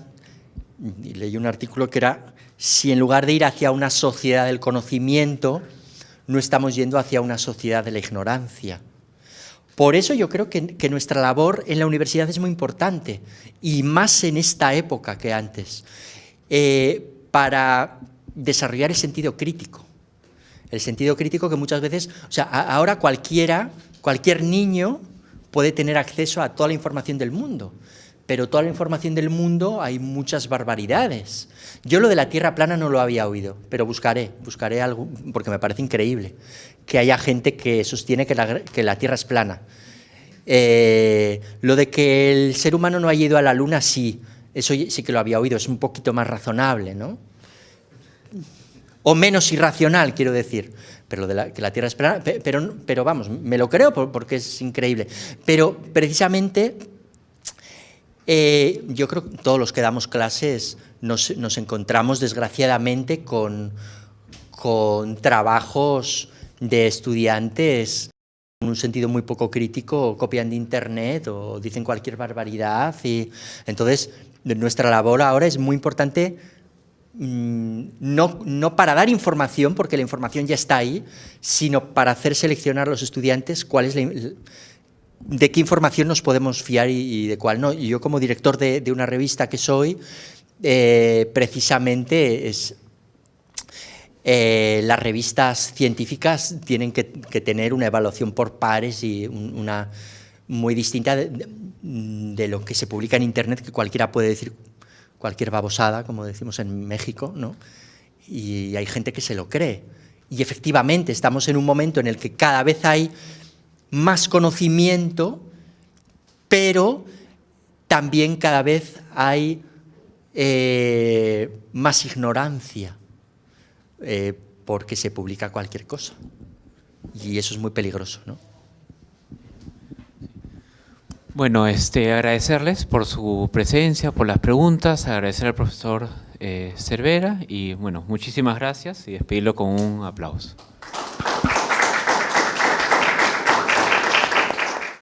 y leí un artículo que era, si en lugar de ir hacia una sociedad del conocimiento, no estamos yendo hacia una sociedad de la ignorancia. Por eso yo creo que nuestra labor en la universidad es muy importante, y más en esta época que antes, para desarrollar el sentido crítico. El sentido crítico que muchas veces, o sea, ahora cualquier niño puede tener acceso a toda la información del mundo, pero toda la información del mundo hay muchas barbaridades. Yo lo de la Tierra plana no lo había oído, pero buscaré algo, porque me parece increíble que haya gente que sostiene que la Tierra es plana. Lo de que el ser humano no haya ido a la Luna, sí, eso sí que lo había oído, es un poquito más razonable, ¿no? O menos irracional, quiero decir, pero lo de que la Tierra es plana, pero vamos, me lo creo porque es increíble. Pero precisamente yo creo que todos los que damos clases nos encontramos desgraciadamente con trabajos de estudiantes en un sentido muy poco crítico, copian de internet o dicen cualquier barbaridad, y entonces nuestra labor ahora es muy importante, no para dar información, porque la información ya está ahí, sino para hacer seleccionar a los estudiantes de qué información nos podemos fiar y de cuál no. Y yo, como director de una revista que soy, precisamente las revistas científicas tienen que tener una evaluación por pares y una muy distinta de lo que se publica en internet, que cualquiera puede decir cualquier babosada, como decimos en México, ¿no? Y hay gente que se lo cree. Y efectivamente estamos en un momento en el que cada vez hay más conocimiento, pero también cada vez hay más ignorancia, porque se publica cualquier cosa. Y eso es muy peligroso, ¿no? Bueno, agradecerles por su presencia, por las preguntas, agradecer al profesor Cervera y, bueno, muchísimas gracias y despedirlo con un aplauso.